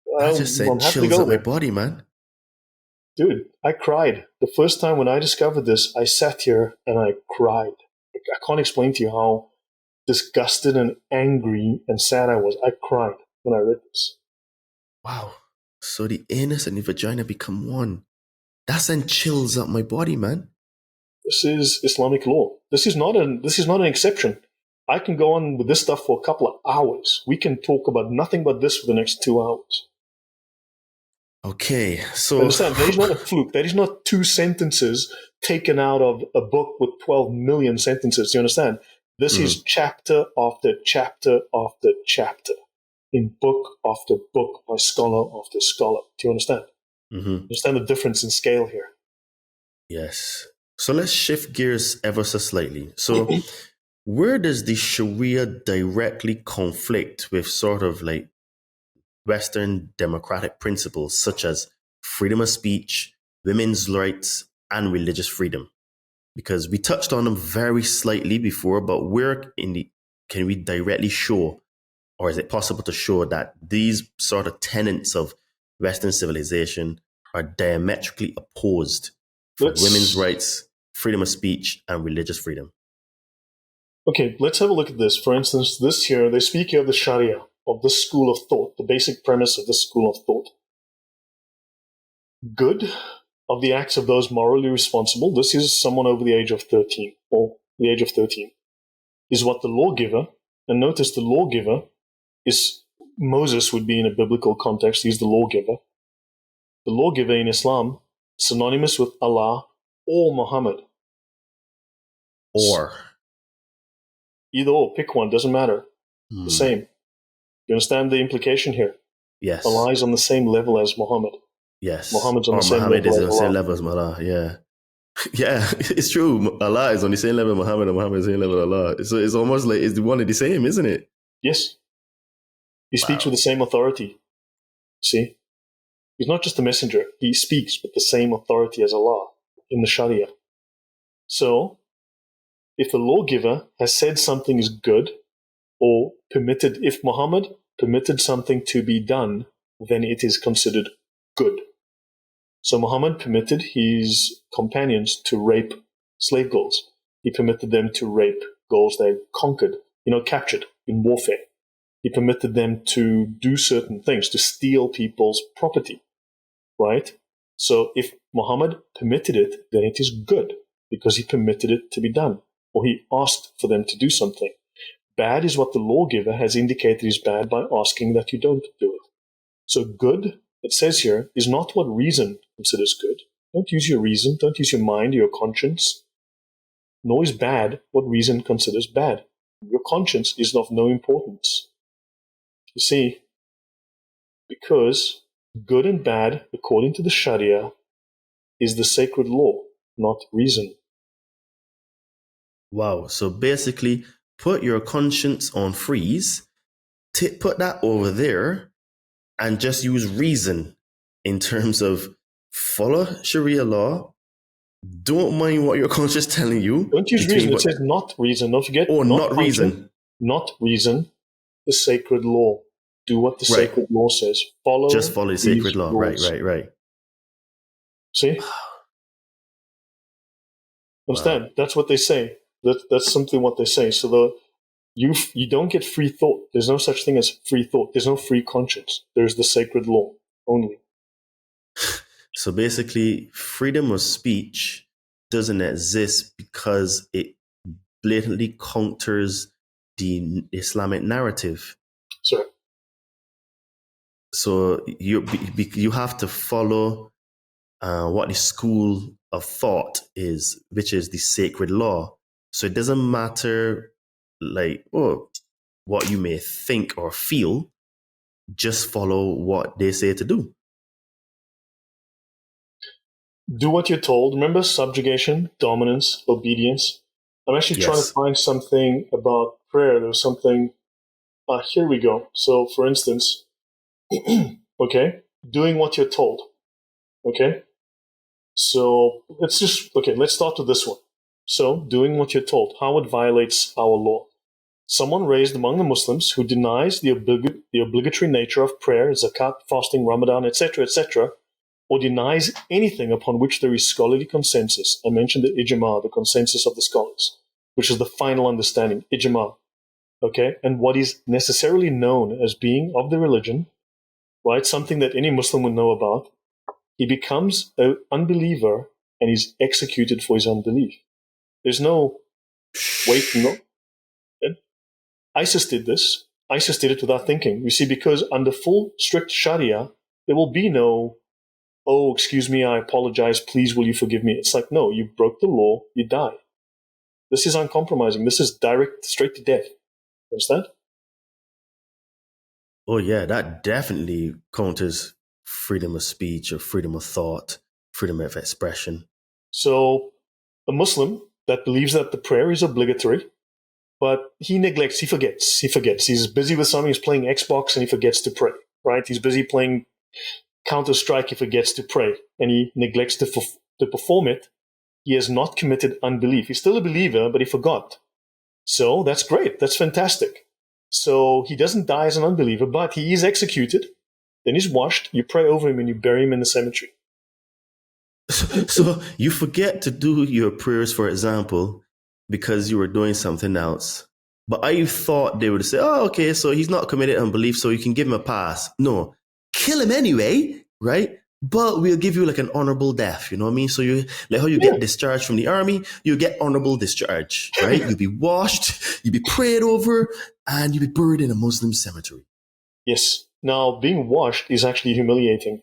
Well, That just I'm sent happy to chills go up my there. body, man. Dude, I cried. The first time when I discovered this, I sat here and I cried. I can't explain to you how disgusted and angry and sad I was. I cried when I read this. Wow. So the anus and the vagina become one. That sent chills up my body, man. This is Islamic law. This is not an exception. I can go on with this stuff for a couple of hours. We can talk about nothing but this for the next 2 hours. Okay, so Understand? That is not a fluke. That is not 2 sentences taken out of a book with 12 million sentences. You understand? This is chapter after chapter after chapter in book after book by scholar after scholar. Do you understand? Understand the difference in scale here? Yes. So let's shift gears ever so slightly. So where does the Sharia directly conflict with sort of like Western democratic principles such as freedom of speech, women's rights, and religious freedom? Because we touched on them very slightly before, but can we directly show, or is it possible to show that these sort of tenets of Western civilization are diametrically opposed for women's rights, freedom of speech, and religious freedom? Okay, let's have a look at this. For instance, this here, they speak here of the Sharia, of this school of thought, the basic premise of this school of thought. Good of the acts of those morally responsible, this is someone over the age of 13, or the age of 13, is what the lawgiver, and notice the lawgiver is, Moses would be in a biblical context, he's the lawgiver. The lawgiver in Islam, synonymous with Allah or Muhammad. Or. Either or, pick one, doesn't matter. The same. You understand the implication here? Yes. Allah is on the same level as Muhammad. Yes. Muhammad's on the same Muhammad level is as on the Allah. same level as Allah, yeah. Yeah, it's true. Allah is on the same level as Muhammad, and Muhammad is on the same level as Allah. So it's almost like it's one and the same, isn't it? Yes. He speaks with the same authority. See? He's not just a messenger. He speaks with the same authority as Allah in the Sharia. So, if the lawgiver has said something is good, or permitted, if Muhammad permitted something to be done, then it is considered good. So Muhammad permitted his companions to rape slave girls. He permitted them to rape girls they conquered, captured in warfare. He permitted them to do certain things, to steal people's property, right? So if Muhammad permitted it, then it is good because he permitted it to be done, or he asked for them to do something. Bad is what the lawgiver has indicated is bad by asking that you don't do it. So good, it says here, is not what reason considers good. Don't use your reason, don't use your mind or your conscience. Nor is bad what reason considers bad. Your conscience is of no importance. You see, because good and bad, according to the Sharia, is the sacred law, not reason. Wow. So basically, put your conscience on freeze, put that over there, and just use reason in terms of follow Sharia law. Don't mind what your conscience is telling you. Don't use reason. It says not reason. Don't forget. Or not reason. Not reason. The sacred law. Do what the sacred law says. Just follow the sacred law. Rules. Right. See? Understand? Wow. That's what they say. That's simply what they say. So you don't get free thought. There's no such thing as free thought. There's no free conscience. There's the sacred law only. So basically, freedom of speech doesn't exist because it blatantly counters the Islamic narrative. Sorry. So you have to follow what the school of thought is, which is the sacred law. So it doesn't matter what you may think or feel, just follow what they say to do. Do what you're told. Remember subjugation, dominance, obedience. I'm actually trying to find something about prayer. There was something. Here we go. So, for instance, okay, doing what you're told. Okay. So let's start with this one. So, doing what you're told, how it violates our law. Someone raised among the Muslims who denies the obligatory nature of prayer, zakat, fasting, Ramadan, etc., or denies anything upon which there is scholarly consensus. I mentioned the ijma, the consensus of the scholars, which is the final understanding, ijma. Okay, and what is necessarily known as being of the religion, right? Something that any Muslim would know about. He becomes an unbeliever and he's executed for his unbelief. There's no wait, no. ISIS did this. ISIS did it without thinking. You see, because under full strict Sharia, there will be no, oh, excuse me, I apologize, please will you forgive me? It's like, no, you broke the law, you die. This is uncompromising. This is direct, straight to death. Understand? Oh yeah, that definitely counters freedom of speech or freedom of thought, freedom of expression. So a Muslim that believes that the prayer is obligatory, but he neglects, he forgets. He's busy with something, he's playing Xbox and he forgets to pray, right? He's busy playing Counter-Strike, he forgets to pray, and he neglects to perform it. He has not committed unbelief. He's still a believer, but he forgot. So that's great. That's fantastic. So he doesn't die as an unbeliever, but he is executed. Then he's washed. You pray over him and you bury him in the cemetery. So you forget to do your prayers, for example, because you were doing something else. But I thought they would say, oh, okay, so he's not committed unbelief, so you can give him a pass. No, kill him anyway, right? But we'll give you like an honorable death, you know what I mean? So you like how you get discharged from the army, you get honorable discharge, right? You'll be washed, you'll be prayed over, and you'll be buried in a Muslim cemetery. Yes. Now, being washed is actually humiliating,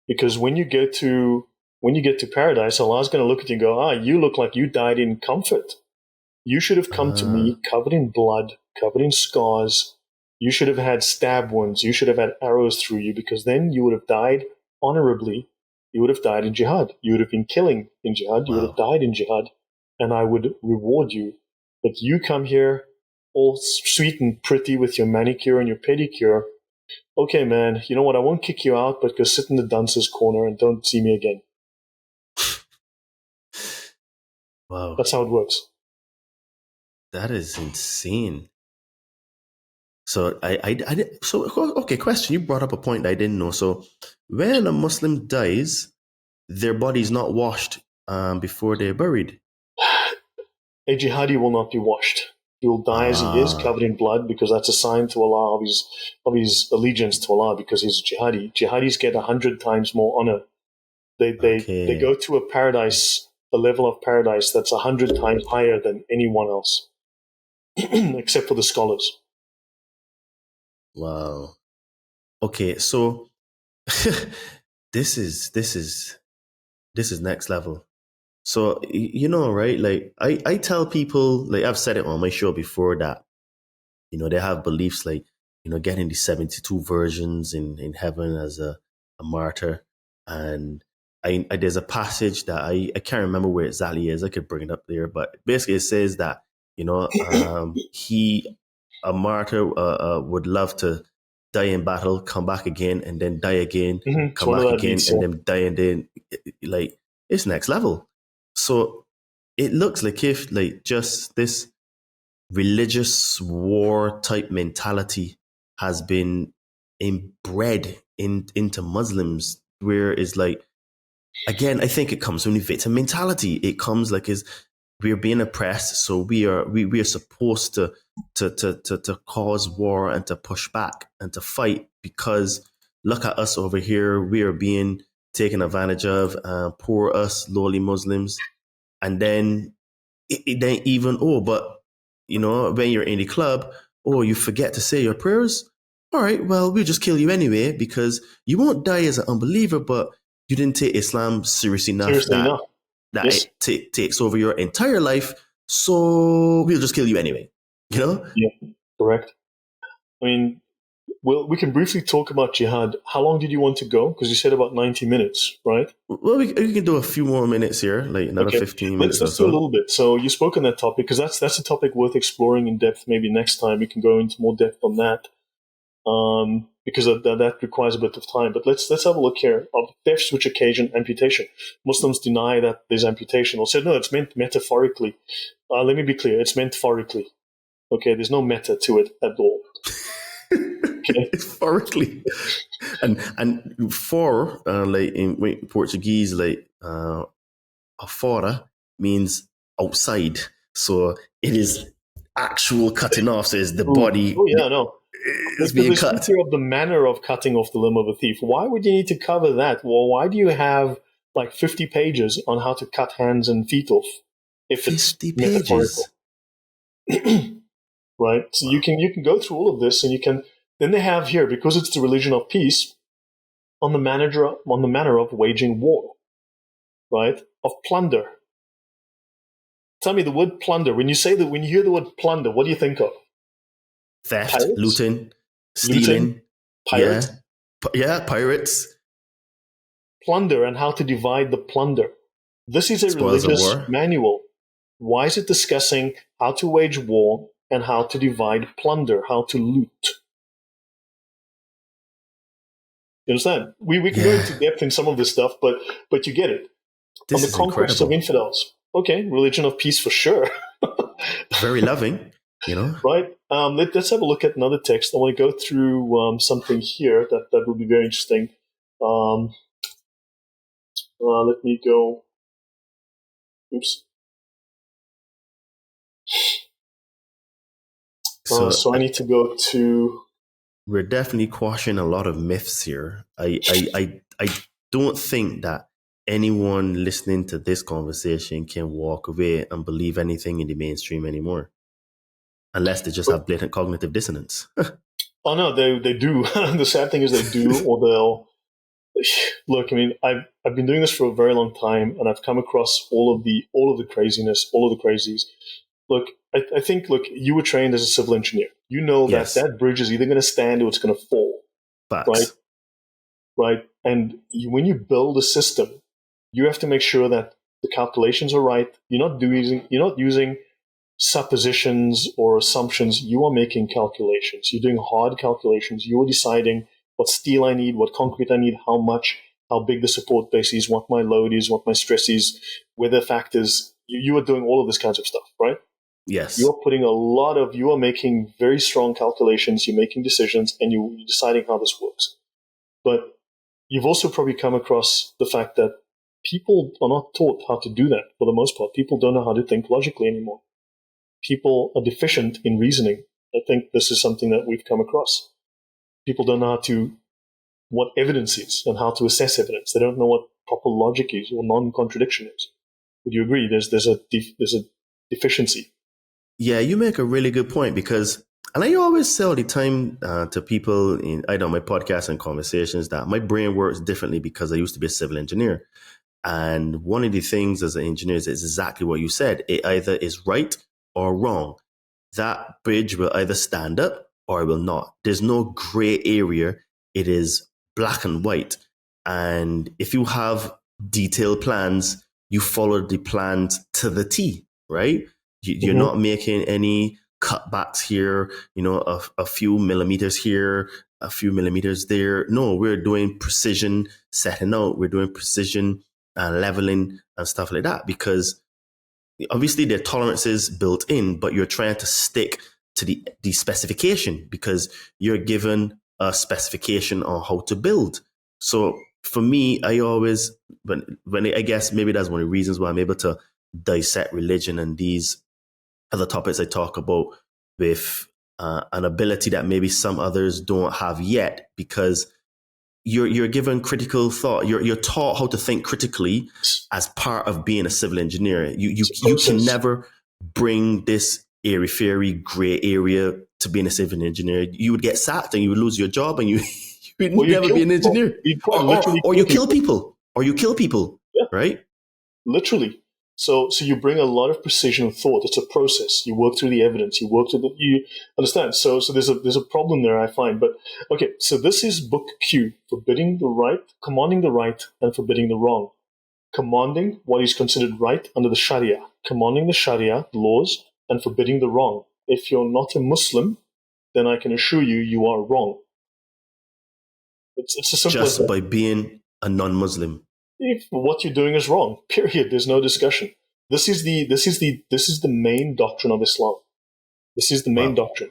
because when you get to paradise, Allah's going to look at you and go, you look like you died in comfort. You should have come to me covered in blood, covered in scars. You should have had stab wounds. You should have had arrows through you, because then you would have died honorably. You would have died in jihad. You would have been killing in jihad. You would have died in jihad, and I would reward you. But you come here all sweet and pretty with your manicure and your pedicure. Okay, man, you know what? I won't kick you out, but go sit in the dunce's corner and don't see me again. Wow. That's how it works. That is insane. So okay, question. You brought up a point that I didn't know. So when a Muslim dies, their body is not washed before they're buried. A jihadi will not be washed. He will die as he is, covered in blood, because that's a sign to Allah of his allegiance to Allah, because he's jihadi. Jihadis get 100 times more honor. They go to a paradise, a level of paradise that's 100 times higher than anyone else, except for the scholars. Wow. Okay, so this is next level. So you know, right? Like I tell people, like I've said it on my show before, that they have beliefs like getting the 72 virgins in heaven as a martyr, and I there's a passage that I can't remember where exactly is. I could bring it up there, but basically it says that a martyr would love to die in battle, come back again, and then die again, come back again, and then die, and then like it's next level. So it looks like if like just this religious war type mentality has been inbred into Muslims, where it's like, again, I think it comes from the victim mentality. It comes like we're being oppressed, so we are supposed to cause war and to push back and to fight, because look at us over here, we are being taken advantage of, poor us lowly Muslims. And then then even, but when you're in the club, you forget to say your prayers. All right, well, we'll just kill you anyway because you won't die as an unbeliever, but you didn't take Islam seriously enough that Yes. it takes over your entire life. So we'll just kill you anyway. Yeah, correct. I mean, well, we can briefly talk about jihad. How long did you want to go? Because you said about 90 minutes, right? Well, we can do a few more minutes here, like another 15 minutes Let's or so. do a little bit. So you spoke on that topic because that's a topic worth exploring in depth. Maybe next time we can go into more depth on that. Because that requires a bit of time. But let's have a look here of thefts which occasion amputation. Muslims deny that there's amputation or said, no, it's meant metaphorically. Let me be clear. It's metaphorically. Okay, there's no meta to it at all. Okay. Metaphorically. And for, like in Portuguese, like afora means outside. So it is actual cutting off. So it's the body. Oh, yeah, no. It's being cut. Of the manner of cutting off the limb of a thief. Why would you need to cover that? Well, why do you have like 50 pages on how to cut hands and feet off if it's 50 pages? Right? So you can go through all of this, and you can. Then they have here, because it's the religion of peace, on the manner of waging war, right? Of plunder. Tell me the word plunder. When you hear the word plunder, what do you think of? Theft, Pirates? looting, stealing, pirates. Yeah, pirates. Plunder and how to divide the plunder. This is a Spoils of religious war. manual. Why is it discussing how to wage war and how to divide plunder, how to loot? You understand? We can go into depth in some of this stuff, but you get it. This on the conquest of infidels. Okay, religion of peace for sure. Very loving, Right? Let's have a look at another text. I want to go through something here that will be very interesting. Let me go. Oops. So I need to go to. We're definitely quashing a lot of myths here. I don't think that anyone listening to this conversation can walk away and believe anything in the mainstream anymore, unless they just have blatant cognitive dissonance. Oh no, they do. The sad thing is they do, or they'll look. I mean, I've been doing this for a very long time, and I've come across all of the craziness, all of the crazies. Look, I think. Look, you were trained as a civil engineer. You know Yes. that bridge is either going to stand or it's going to fall. Facts. Right. And when you build a system, you have to make sure that the calculations are right. You're not using suppositions or assumptions. You are making calculations. You're doing hard calculations. You're deciding what steel I need, what concrete I need, how much, how big the support base is, what my load is, what my stress is, weather factors. You are doing all of this kinds of stuff, right? Yes. You are making very strong calculations. You're making decisions, and you're deciding how this works. But you've also probably come across the fact that people are not taught how to do that for the most part. People don't know how to think logically anymore. People are deficient in reasoning. I think this is something that we've come across. People don't know what evidence is and how to assess evidence. They don't know what proper logic is or non-contradiction is. Would you agree? There's a deficiency. Yeah, you make a really good point because, and I always say all the time to people in either my podcasts and conversations that my brain works differently because I used to be a civil engineer. And one of the things as an engineer is exactly what you said. It either is right or wrong. That bridge will either stand up or it will not. There's no gray area. It is black and white. And if you have detailed plans, you follow the plans to the T, right? You're not making any cutbacks here, a few millimeters here, a few millimeters there. No, we're doing precision setting out. We're doing precision leveling and stuff like that because obviously there are tolerances built in, but you're trying to stick to the specification because you're given a specification on how to build. So for me, I always, when I guess maybe that's one of the reasons why I'm able to dissect religion and these other topics I talk about with an ability that maybe some others don't have yet, because you're given critical thought. You're taught how to think critically as part of being a civil engineer. You can never bring this airy-fairy gray area to being a civil engineer. You would get sacked and you would lose your job and you would never be an engineer. Or you kill people. Or you kill people. Yeah. Right? Literally. So you bring a lot of precision of thought. It's a process. You work through the evidence. You understand. So there's a problem there, I find. But okay, so this is book Q, forbidding the right, commanding the right, and forbidding the wrong. Commanding what is considered right under the Sharia, commanding the Sharia laws, and forbidding the wrong. If you're not a Muslim, then I can assure you are wrong. It's as simple as that. Just by being a non-Muslim. If what you're doing is wrong, period. There's no discussion. This is the main doctrine of Islam. This is the main doctrine.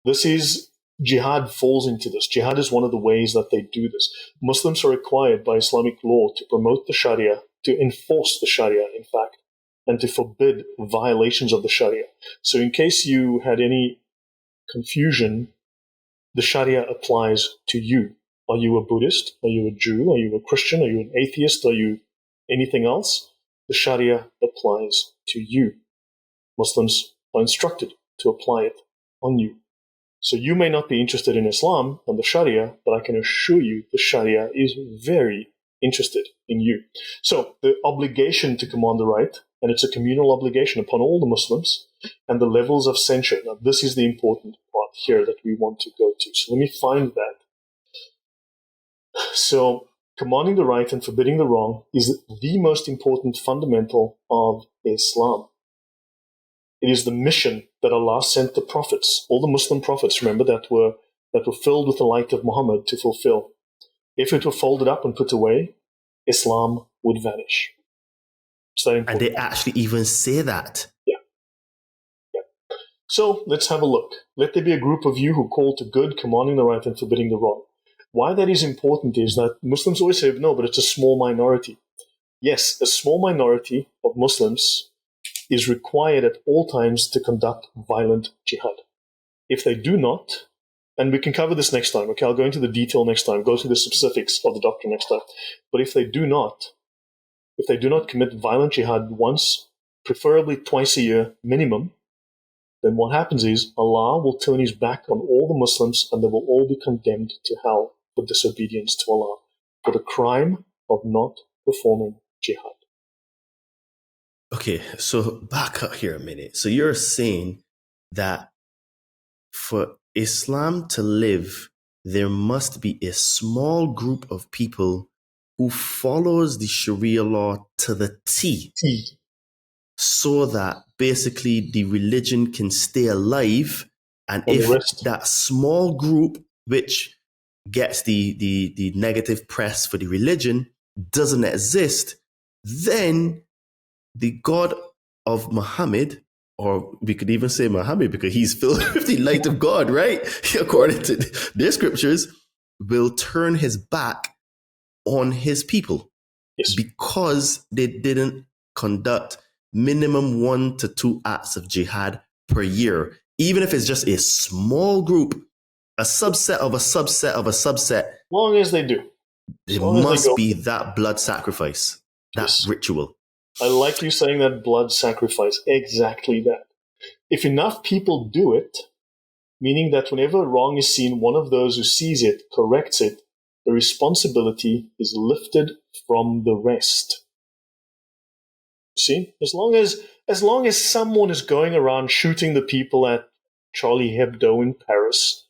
This is jihad falls into this. Jihad is one of the ways that they do this. Muslims are required by Islamic law to promote the Sharia, to enforce the Sharia, in fact, and to forbid violations of the Sharia. So in case you had any confusion, the Sharia applies to you. Are you a Buddhist? Are you a Jew? Are you a Christian? Are you an atheist? Are you anything else? The Sharia applies to you. Muslims are instructed to apply it on you. So you may not be interested in Islam and the Sharia, but I can assure you the Sharia is very interested in you. So the obligation to command the right, and it's a communal obligation upon all the Muslims, and the levels of censure. Now, this is the important part here that we want to go to. So let me find that. So commanding the right and forbidding the wrong is the most important fundamental of Islam. It is the mission that Allah sent the prophets, all the Muslim prophets, remember, that were filled with the light of Muhammad to fulfill. If it were folded up and put away, Islam would vanish. And they actually even say that. Yeah. So let's have a look. Let there be a group of you who call to good, commanding the right and forbidding the wrong. Why that is important is that Muslims always say, no, but it's a small minority. Yes, a small minority of Muslims is required at all times to conduct violent jihad. If they do not, and we can cover this next time, okay, I'll go into the detail next time, go through the specifics of the doctrine next time. But if they do not commit violent jihad once, preferably twice a year minimum, then what happens is Allah will turn his back on all the Muslims and they will all be condemned to hell for disobedience to Allah, for the crime of not performing jihad. Okay, so back up here a minute. So you're saying that for Islam to live, there must be a small group of people who follows the Sharia law to the T, so that basically the religion can stay alive. And if that small group, which gets the negative press for the religion, doesn't exist, then the God of Muhammad, or we could even say Muhammad because he's filled with the light of God, right? According to their scriptures, will turn his back on his people. Yes. Because they didn't conduct minimum 1 to 2 acts of jihad per year. Even if it's just a small group, a subset of a subset of a subset. As long as they do. It must be that blood sacrifice, that ritual. I like you saying that blood sacrifice, exactly that. If enough people do it, meaning that whenever wrong is seen, one of those who sees it corrects it, the responsibility is lifted from the rest. See, as long as someone is going around shooting the people at Charlie Hebdo in Paris,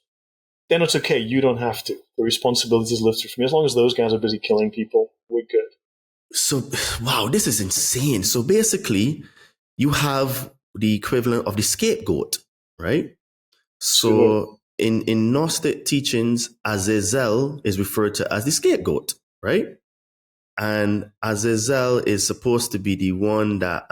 then it's okay. You don't have to. The responsibility is lifted from you. As long as those guys are busy killing people, we're good. So, wow, this is insane. So basically, you have the equivalent of the scapegoat, right? So in Gnostic teachings, Azazel is referred to as the scapegoat, right? And Azazel is supposed to be the one that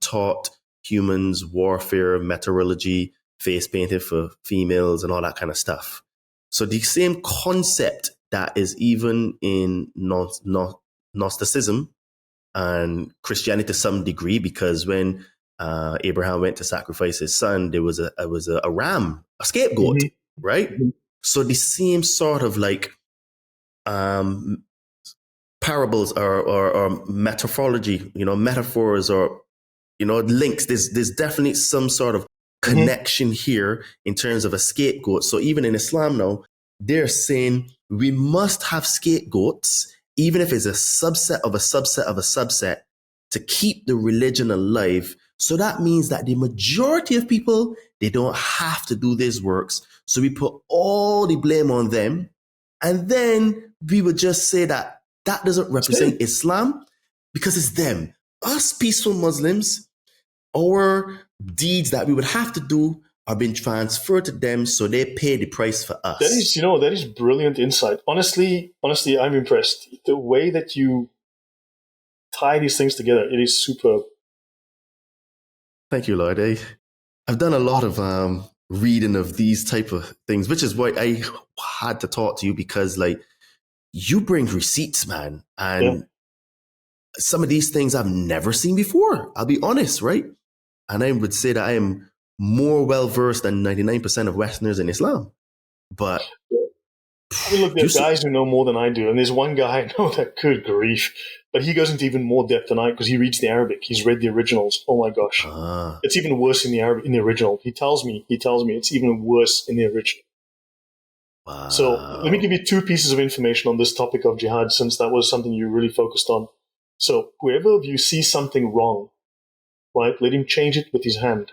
taught humans warfare, meteorology, face painting for females, and all that kind of stuff. So the same concept that is even in Gnosticism and Christianity to some degree, because when Abraham went to sacrifice his son, there was a ram, a scapegoat, right? Mm-hmm. So the same sort of like parables or metaphorology, metaphors or, links. There's definitely some sort of connection here in terms of a scapegoat. So even in Islam now, they're saying we must have scapegoats, even if it's a subset of a subset of a subset, to keep the religion alive. So that means that the majority of people, they don't have to do these works. So we put all the blame on them. And then we would just say that doesn't represent Islam because it's them. Us peaceful Muslims, our deeds that we would have to do are being transferred to them, so they pay the price for us. That is brilliant insight. Honestly, I'm impressed. The way that you tie these things together, it is superb. Thank you, Lloyd. I've done a lot of reading of these type of things, which is why I had to talk to you, because you bring receipts, man. And some of these things I've never seen before. I'll be honest, right? And I would say that I am more well-versed than 99% of Westerners in Islam. But look, there's guys who know more than I do. And there's one guy I know that, good grief. But he goes into even more depth than I, because he reads the Arabic. He's read the originals. Oh my gosh. It's even worse in the original. He tells me it's even worse in the original. Wow. So let me give you two pieces of information on this topic of jihad, since that was something you really focused on. So whoever of you sees something wrong, right, let him change it with his hand.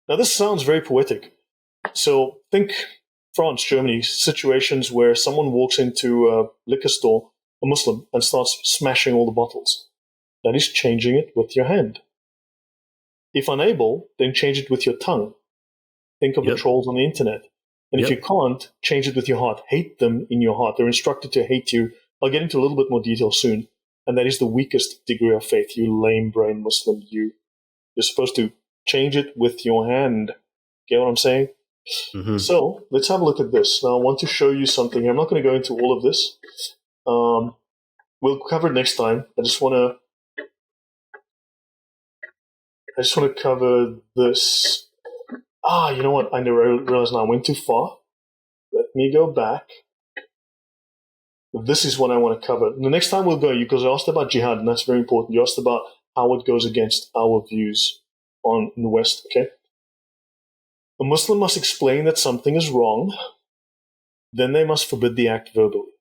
Now this sounds very poetic. So think France, Germany, situations where someone walks into a liquor store, a Muslim, and starts smashing all the bottles. That is changing it with your hand. If unable, then change it with your tongue. Think of the trolls on the internet. And if you can't, change it with your heart. Hate them in your heart. They're instructed to hate you. I'll get into a little bit more detail soon. And that is the weakest degree of faith, you lame-brained Muslim, you. You're supposed to change it with your hand. Get what I'm saying? Mm-hmm. So let's have a look at this. Now I want to show you something. I'm not going to go into all of this. We'll cover it next time. I just want to cover this. You know what? I realized now I went too far. Let me go back. This is what I want to cover. The next time we'll go, because I asked about jihad, and that's very important. You asked about how it goes against our views in the West, okay? A Muslim must explain that something is wrong. Then they must forbid the act verbally.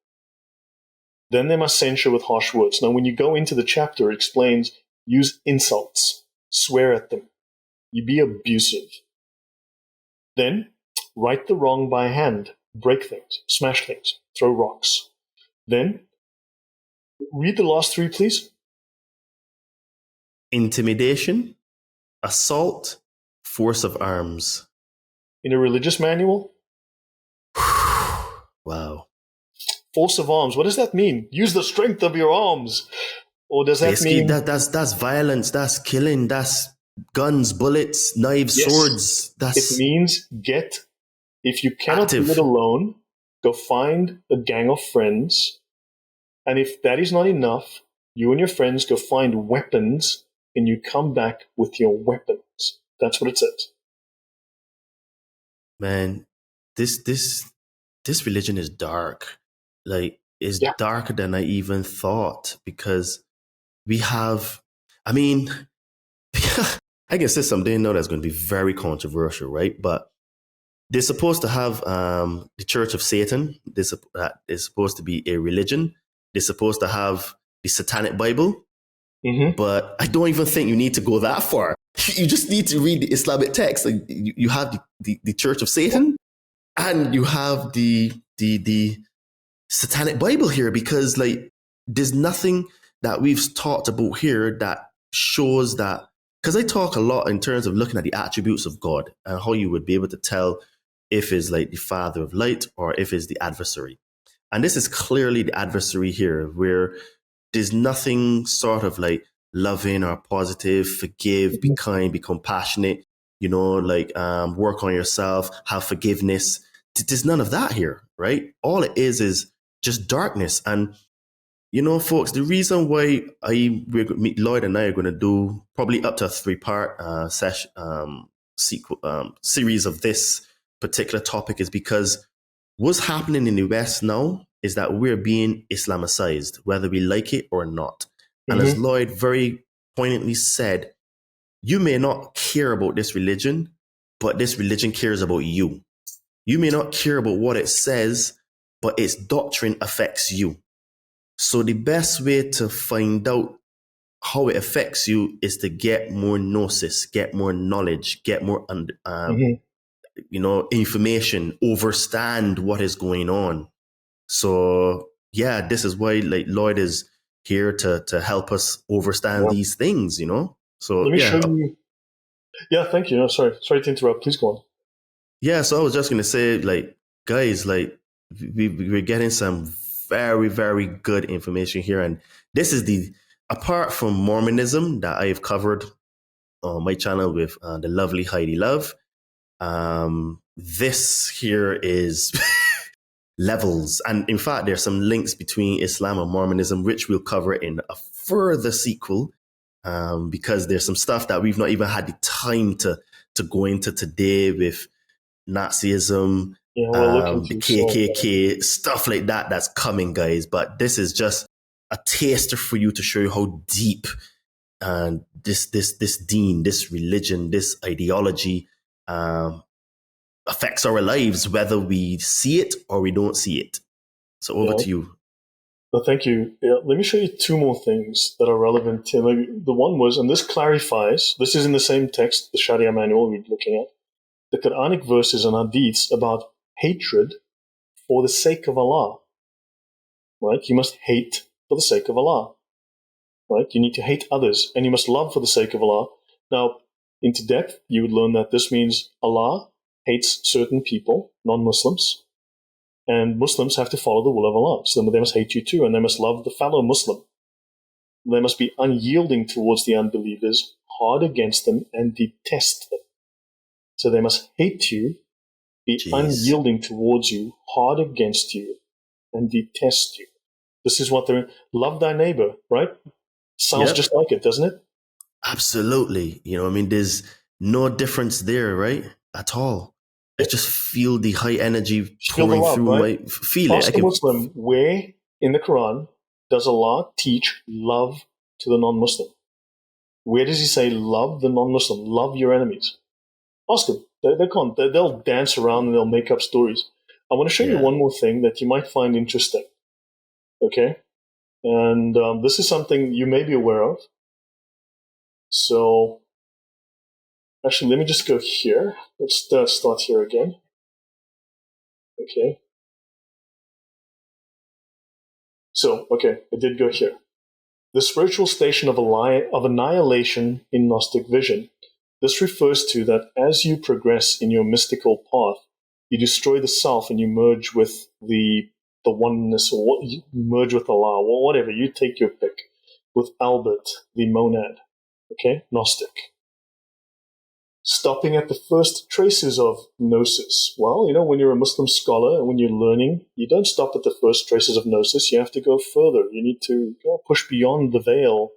Then they must censure with harsh words. Now, when you go into the chapter, it explains, use insults, swear at them, you be abusive. Then, right the wrong by hand, break things, smash things, throw rocks. Then, read the last three, please. Intimidation, assault, force of arms. In a religious manual? Wow. Force of arms, what does that mean? Use the strength of your arms. Or does that basically mean... That's violence, that's killing, that's guns, bullets, knives, swords. It means if you cannot do it alone, go find a gang of friends. And if that is not enough, you and your friends go find weapons and you come back with your weapons. That's what it says. Man, this religion is dark. It's darker than I even thought, because we have, I can say something now that's going to be very controversial, right? But they're supposed to have the Church of Satan. That is supposed to be a religion. They're supposed to have the Satanic Bible. Mm-hmm. But I don't even think you need to go that far. You just need to read the Islamic text. You have the Church of Satan, and you have the Satanic Bible here, because there's nothing that we've talked about here that shows that. Because I talk a lot in terms of looking at the attributes of God and how you would be able to tell if it's the Father of light or if it's the adversary. And this is clearly the adversary here, where there's nothing sort of loving or positive, forgive, be kind, be compassionate, work on yourself, have forgiveness. There's none of that here, right? All it is just darkness. And folks, the reason why Lloyd and I are going to do probably up to a 3-part series of this particular topic is because what's happening in the West now is that we're being Islamicized, whether we like it or not. And Mm-hmm. as Lloyd very poignantly said, you may not care about this religion, but this religion cares about you. You may not care about what it says, but its doctrine affects you. So the best way to find out how it affects you is to get more gnosis, get more knowledge, get more information, understand what is going on. So yeah, this is why like Lloyd is here to help us understand these things, you know. So let me show you. Yeah, thank you. No, sorry to interrupt. Please go on. Yeah, so I was just gonna say, like, guys, like we're getting some very, very good information here, and this is apart from Mormonism that I've covered on my channel with the lovely Heidi Love. This here is levels, and in fact, there's some links between Islam and Mormonism, which we'll cover in a further sequel, because there's some stuff that we've not even had the time to go into today with Nazism, the KKK, stuff like that that's coming, guys. But this is just a taster for you to show you how deep this deen, this religion, this ideology affects our lives, whether we see it or we don't see it. So over to you. Well, thank you. Yeah, let me show you two more things that are relevant here. The one was, and this clarifies, this is in the same text, the Sharia manual we're looking at, the Quranic verses and hadiths about hatred for the sake of Allah. Right? You must hate for the sake of Allah. Right? You need to hate others, and you must love for the sake of Allah. Now, into depth, you would learn that this means Allah hates certain people, non-Muslims, and Muslims have to follow the will of Allah. So they must hate you too, and they must love the fellow Muslim. They must be unyielding towards the unbelievers, hard against them, and detest them. So they must hate you, be unyielding towards you, hard against you, and detest you. This is what they're, love thy neighbor, right? Sounds just like it, doesn't it? Absolutely. You know, I mean, there's no difference there, right? At all. I just feel the high energy pouring through my, feel it. Ask a Muslim, where in the Quran does Allah teach love to the non-Muslim? Where does he say love the non-Muslim, love your enemies? Ask them. They can't. They'll dance around and they'll make up stories. I want to show you one more thing that you might find interesting. Okay? And this is something you may be aware of. So, actually, let me just go here. Let's start here again. Okay. So, okay, I did go here. The spiritual station of annihilation in Gnostic vision. This refers to that as you progress in your mystical path, you destroy the self and you merge with the oneness, or you merge with Allah, or whatever. You take your pick. With Albert, the monad. Okay, Gnostic. Stopping at the first traces of gnosis. Well, you know, when you're a Muslim scholar and when you're learning, you don't stop at the first traces of gnosis. You have to go further. You need to push beyond the veil.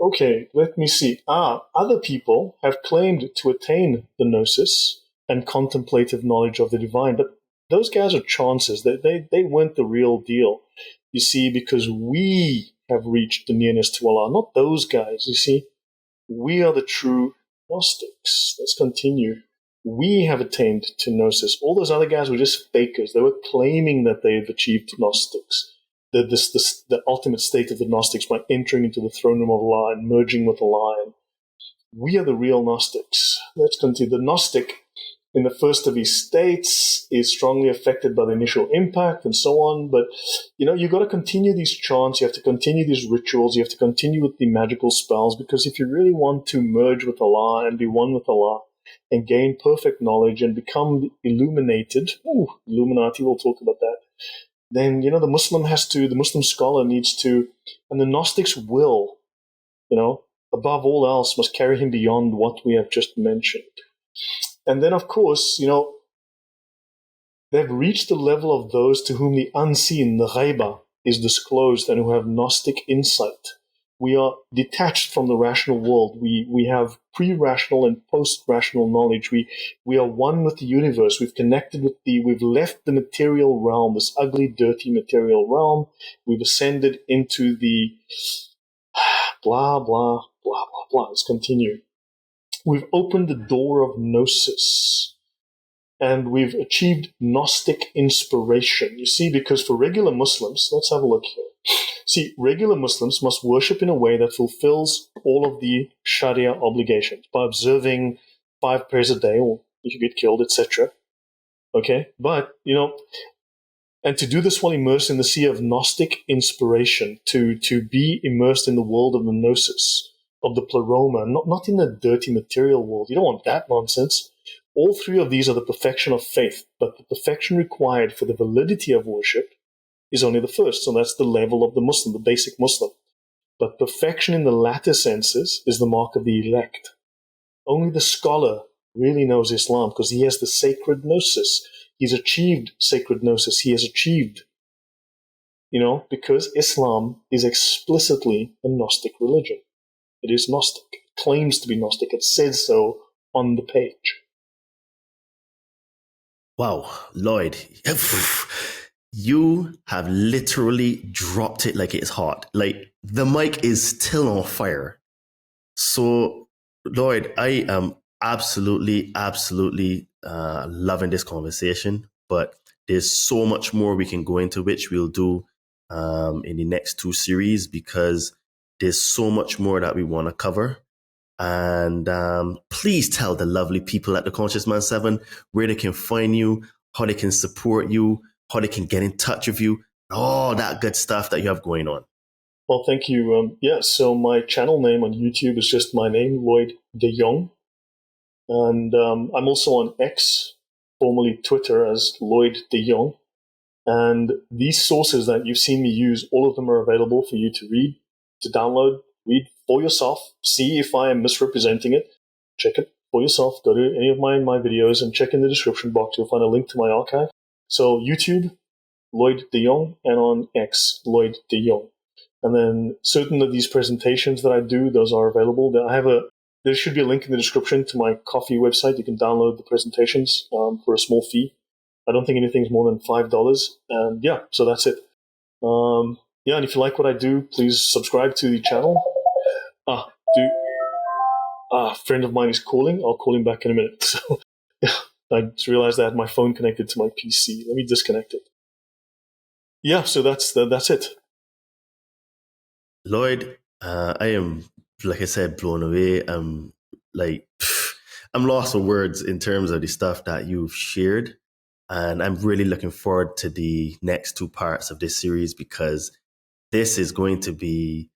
Okay, let me see. Other people have claimed to attain the gnosis and contemplative knowledge of the divine, but those guys are chances. They weren't the real deal. You see, because we have reached the nearness to Allah, not those guys, you see. We are the true Gnostics. Let's continue. We have attained to Gnosis. All those other guys were just fakers. They were claiming that they've achieved Gnostics, the ultimate state of the Gnostics by entering into the throne room of Allah and merging with Allah. And we are the real Gnostics. Let's continue. The Gnostic, in the first of his states, is strongly affected by the initial impact and so on. But, you know, you've got to continue these chants. You have to continue these rituals. You have to continue with the magical spells, because if you really want to merge with Allah and be one with Allah and gain perfect knowledge and become illuminated, Illuminati, we'll talk about that, then, you know, the Muslim scholar needs to, and the Gnostics will, you know, above all else, must carry him beyond what we have just mentioned. And then, of course, you know, they've reached the level of those to whom the unseen, the ghaiba, is disclosed and who have Gnostic insight, we are detached from the rational world. We have pre-rational and post-rational knowledge. We are one with the universe. We've left the material realm, this ugly, dirty material realm. We've ascended into the blah, blah, blah, blah, blah. Let's continue. We've opened the door of gnosis, and we've achieved Gnostic inspiration. You see, because for regular Muslims, let's have a look here. See, regular Muslims must worship in a way that fulfills all of the Sharia obligations by observing 5 prayers a day, or if you get killed, etc. Okay? But, and to do this while immersed in the sea of Gnostic inspiration, to be immersed in the world of the gnosis, of the pleroma, not in the dirty material world. You don't want that nonsense. All 3 of these are the perfection of faith, but the perfection required for the validity of worship is only the first. So that's the level of the Muslim, the basic Muslim. But perfection in the latter senses is the mark of the elect. Only the scholar really knows Islam because he has the sacred gnosis. He's achieved sacred gnosis. He has achieved, because Islam is explicitly a Gnostic religion. It is Gnostic. It claims to be Gnostic. It says so on the page. Wow, Lloyd, you have literally dropped it like it's hot. Like the mic is still on fire. So, Lloyd, I am absolutely loving this conversation, but there's so much more we can go into, which we'll do in the next 2 series, because there's so much more that we want to cover. And please tell the lovely people at the Conscious Man 7 where they can find you, how they can support you, how they can get in touch with you, all that good stuff that you have going on. Well, thank you. So my channel name on YouTube is just my name, Lloyd De Jongh. And I'm also on X, formerly Twitter, as Lloyd De Jongh. And these sources that you've seen me use, all of them are available for you to read, to download, read for yourself, see if I am misrepresenting it, check it for yourself, go to any of my videos and check in the description box. You'll find a link to my archive. So YouTube, Lloyd De Jongh, and on X, Lloyd De Jongh. And then certain of these presentations that I do, those are available. There should be a link in the description to my Ko-fi website. You can download the presentations for a small fee. I don't think anything's more than $5. And so that's it. And if you like what I do, please subscribe to the channel. A friend of mine is calling. I'll call him back in a minute. So I just realized I had my phone connected to my PC. Let me disconnect it. So that's it. Lloyd, I am, like I said, blown away. I'm lost for words in terms of the stuff that you've shared. And I'm really looking forward to the next 2 parts of this series, because this is going to be,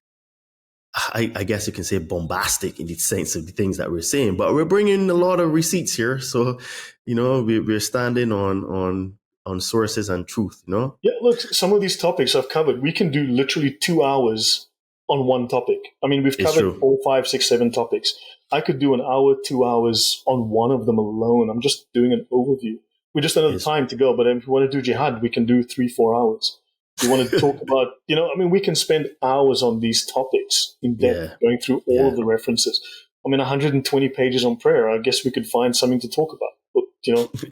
I guess you can say, bombastic in the sense of the things that we're saying. But we're bringing a lot of receipts here. So, we're standing on sources and truth, Yeah, look, some of these topics I've covered, we can do literally 2 hours on one topic. I mean, we've covered 4, 5, 6, 7 topics. I could do an hour, 2 hours on one of them alone. I'm just doing an overview. We just don't have the time to go, but if you want to do jihad, we can do 3, 4 hours. If you want to talk about, we can spend hours on these topics in depth, going through all of the references. 120 pages on prayer. I guess we could find something to talk about. But,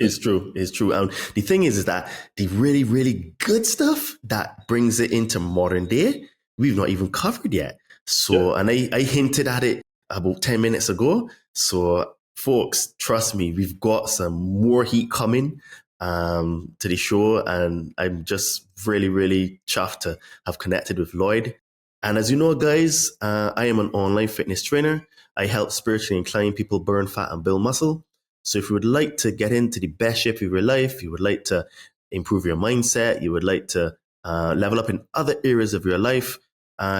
It's true. And the thing is that the really, really good stuff that brings it into modern day, we've not even covered yet. So, and I hinted at it about 10 minutes ago. So, folks, trust me, we've got some more heat coming to the show. And I'm just really, really chuffed to have connected with Lloyd. And as you know, guys, I am an online fitness trainer. I help spiritually inclined people burn fat and build muscle. So if you would like to get into the best shape of your life, you would like to improve your mindset, you would like to level up in other areas of your life,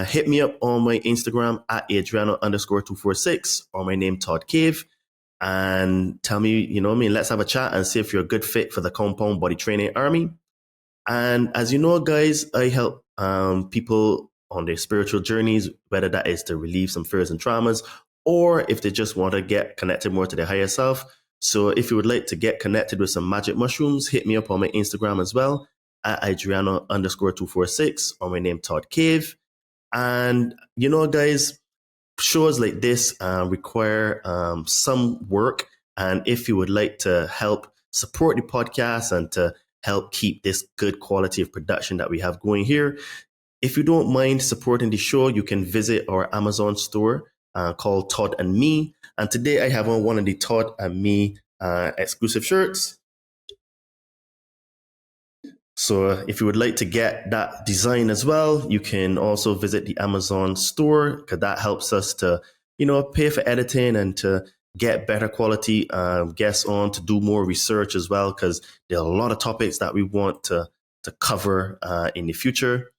hit me up on my Instagram at Adriano_246 or my name Todd Cave, and tell me, let's have a chat and see if you're a good fit for the Compound Body Training Army. And as you know, guys, I help people on their spiritual journeys, whether that is to relieve some fears and traumas, or if they just want to get connected more to their higher self. So if you would like to get connected with some magic mushrooms, hit me up on my Instagram as well at Adriano_246 or my name Todd Cave. And, guys, shows like this require some work. And if you would like to help support the podcast and to help keep this good quality of production that we have going here, if you don't mind supporting the show, you can visit our Amazon store called Todd and Me. And today I have on one of the Todd and Me exclusive shirts. So if you would like to get that design as well, you can also visit the Amazon store, because that helps us to, pay for editing and to get better quality guests on, to do more research as well, because there are a lot of topics that we want to cover in the future.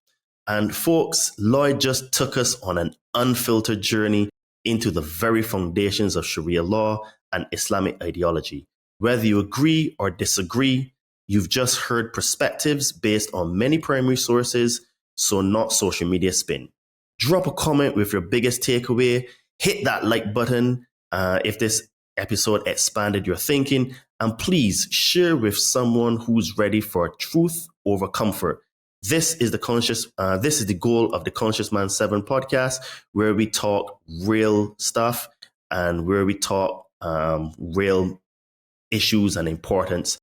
And folks, Lloyd just took us on an unfiltered journey into the very foundations of Sharia law and Islamic ideology. Whether you agree or disagree, you've just heard perspectives based on many primary sources, so not social media spin. Drop a comment with your biggest takeaway, hit that like button if this episode expanded your thinking, and please share with someone who's ready for truth over comfort. This is the goal of the Conscious Man 7 podcast, where we talk real stuff and where we talk real issues and importance,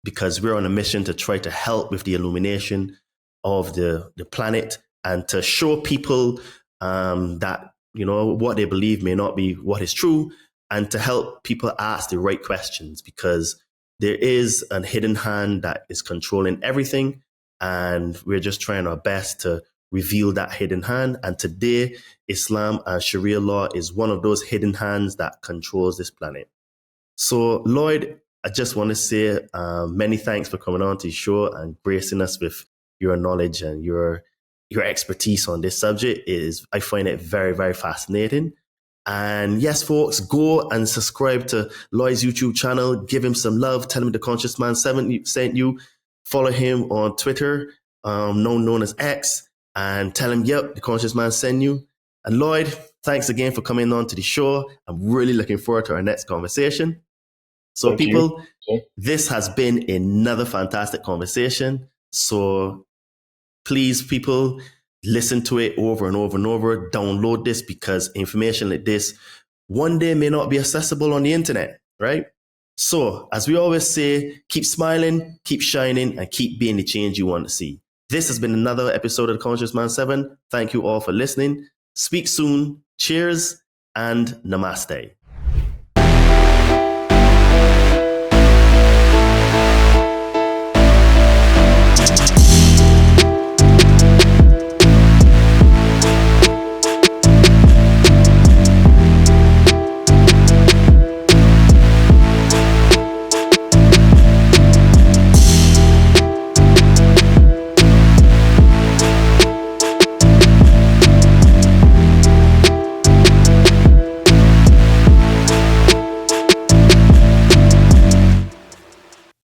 because we're on a mission to try to help with the illumination of the planet and to show people that, what they believe may not be what is true, and to help people ask the right questions, because there is a hidden hand that is controlling everything. And we're just trying our best to reveal that hidden hand. And today, Islam and Sharia law is one of those hidden hands that controls this planet. So, Lloyd, I just want to say many thanks for coming on to the show and gracing us with your knowledge and your expertise on this subject. I find it very, very fascinating. And yes, folks, go and subscribe to Lloyd's YouTube channel. Give him some love. Tell him the Conscious Man 7 sent you. Follow him on Twitter, known as X, and tell him, yep, the Conscious Man sent you. And Lloyd, thanks again for coming on to the show. I'm really looking forward to our next conversation. So Thank people, you. This has been another fantastic conversation. So please, people, listen to it over and over and over. Download this, because information like this one day may not be accessible on the internet, right? So, as we always say, keep smiling, keep shining, and keep being the change you want to see. This has been another episode of the Conscious Man 7. Thank you all for listening. Speak soon. Cheers and namaste.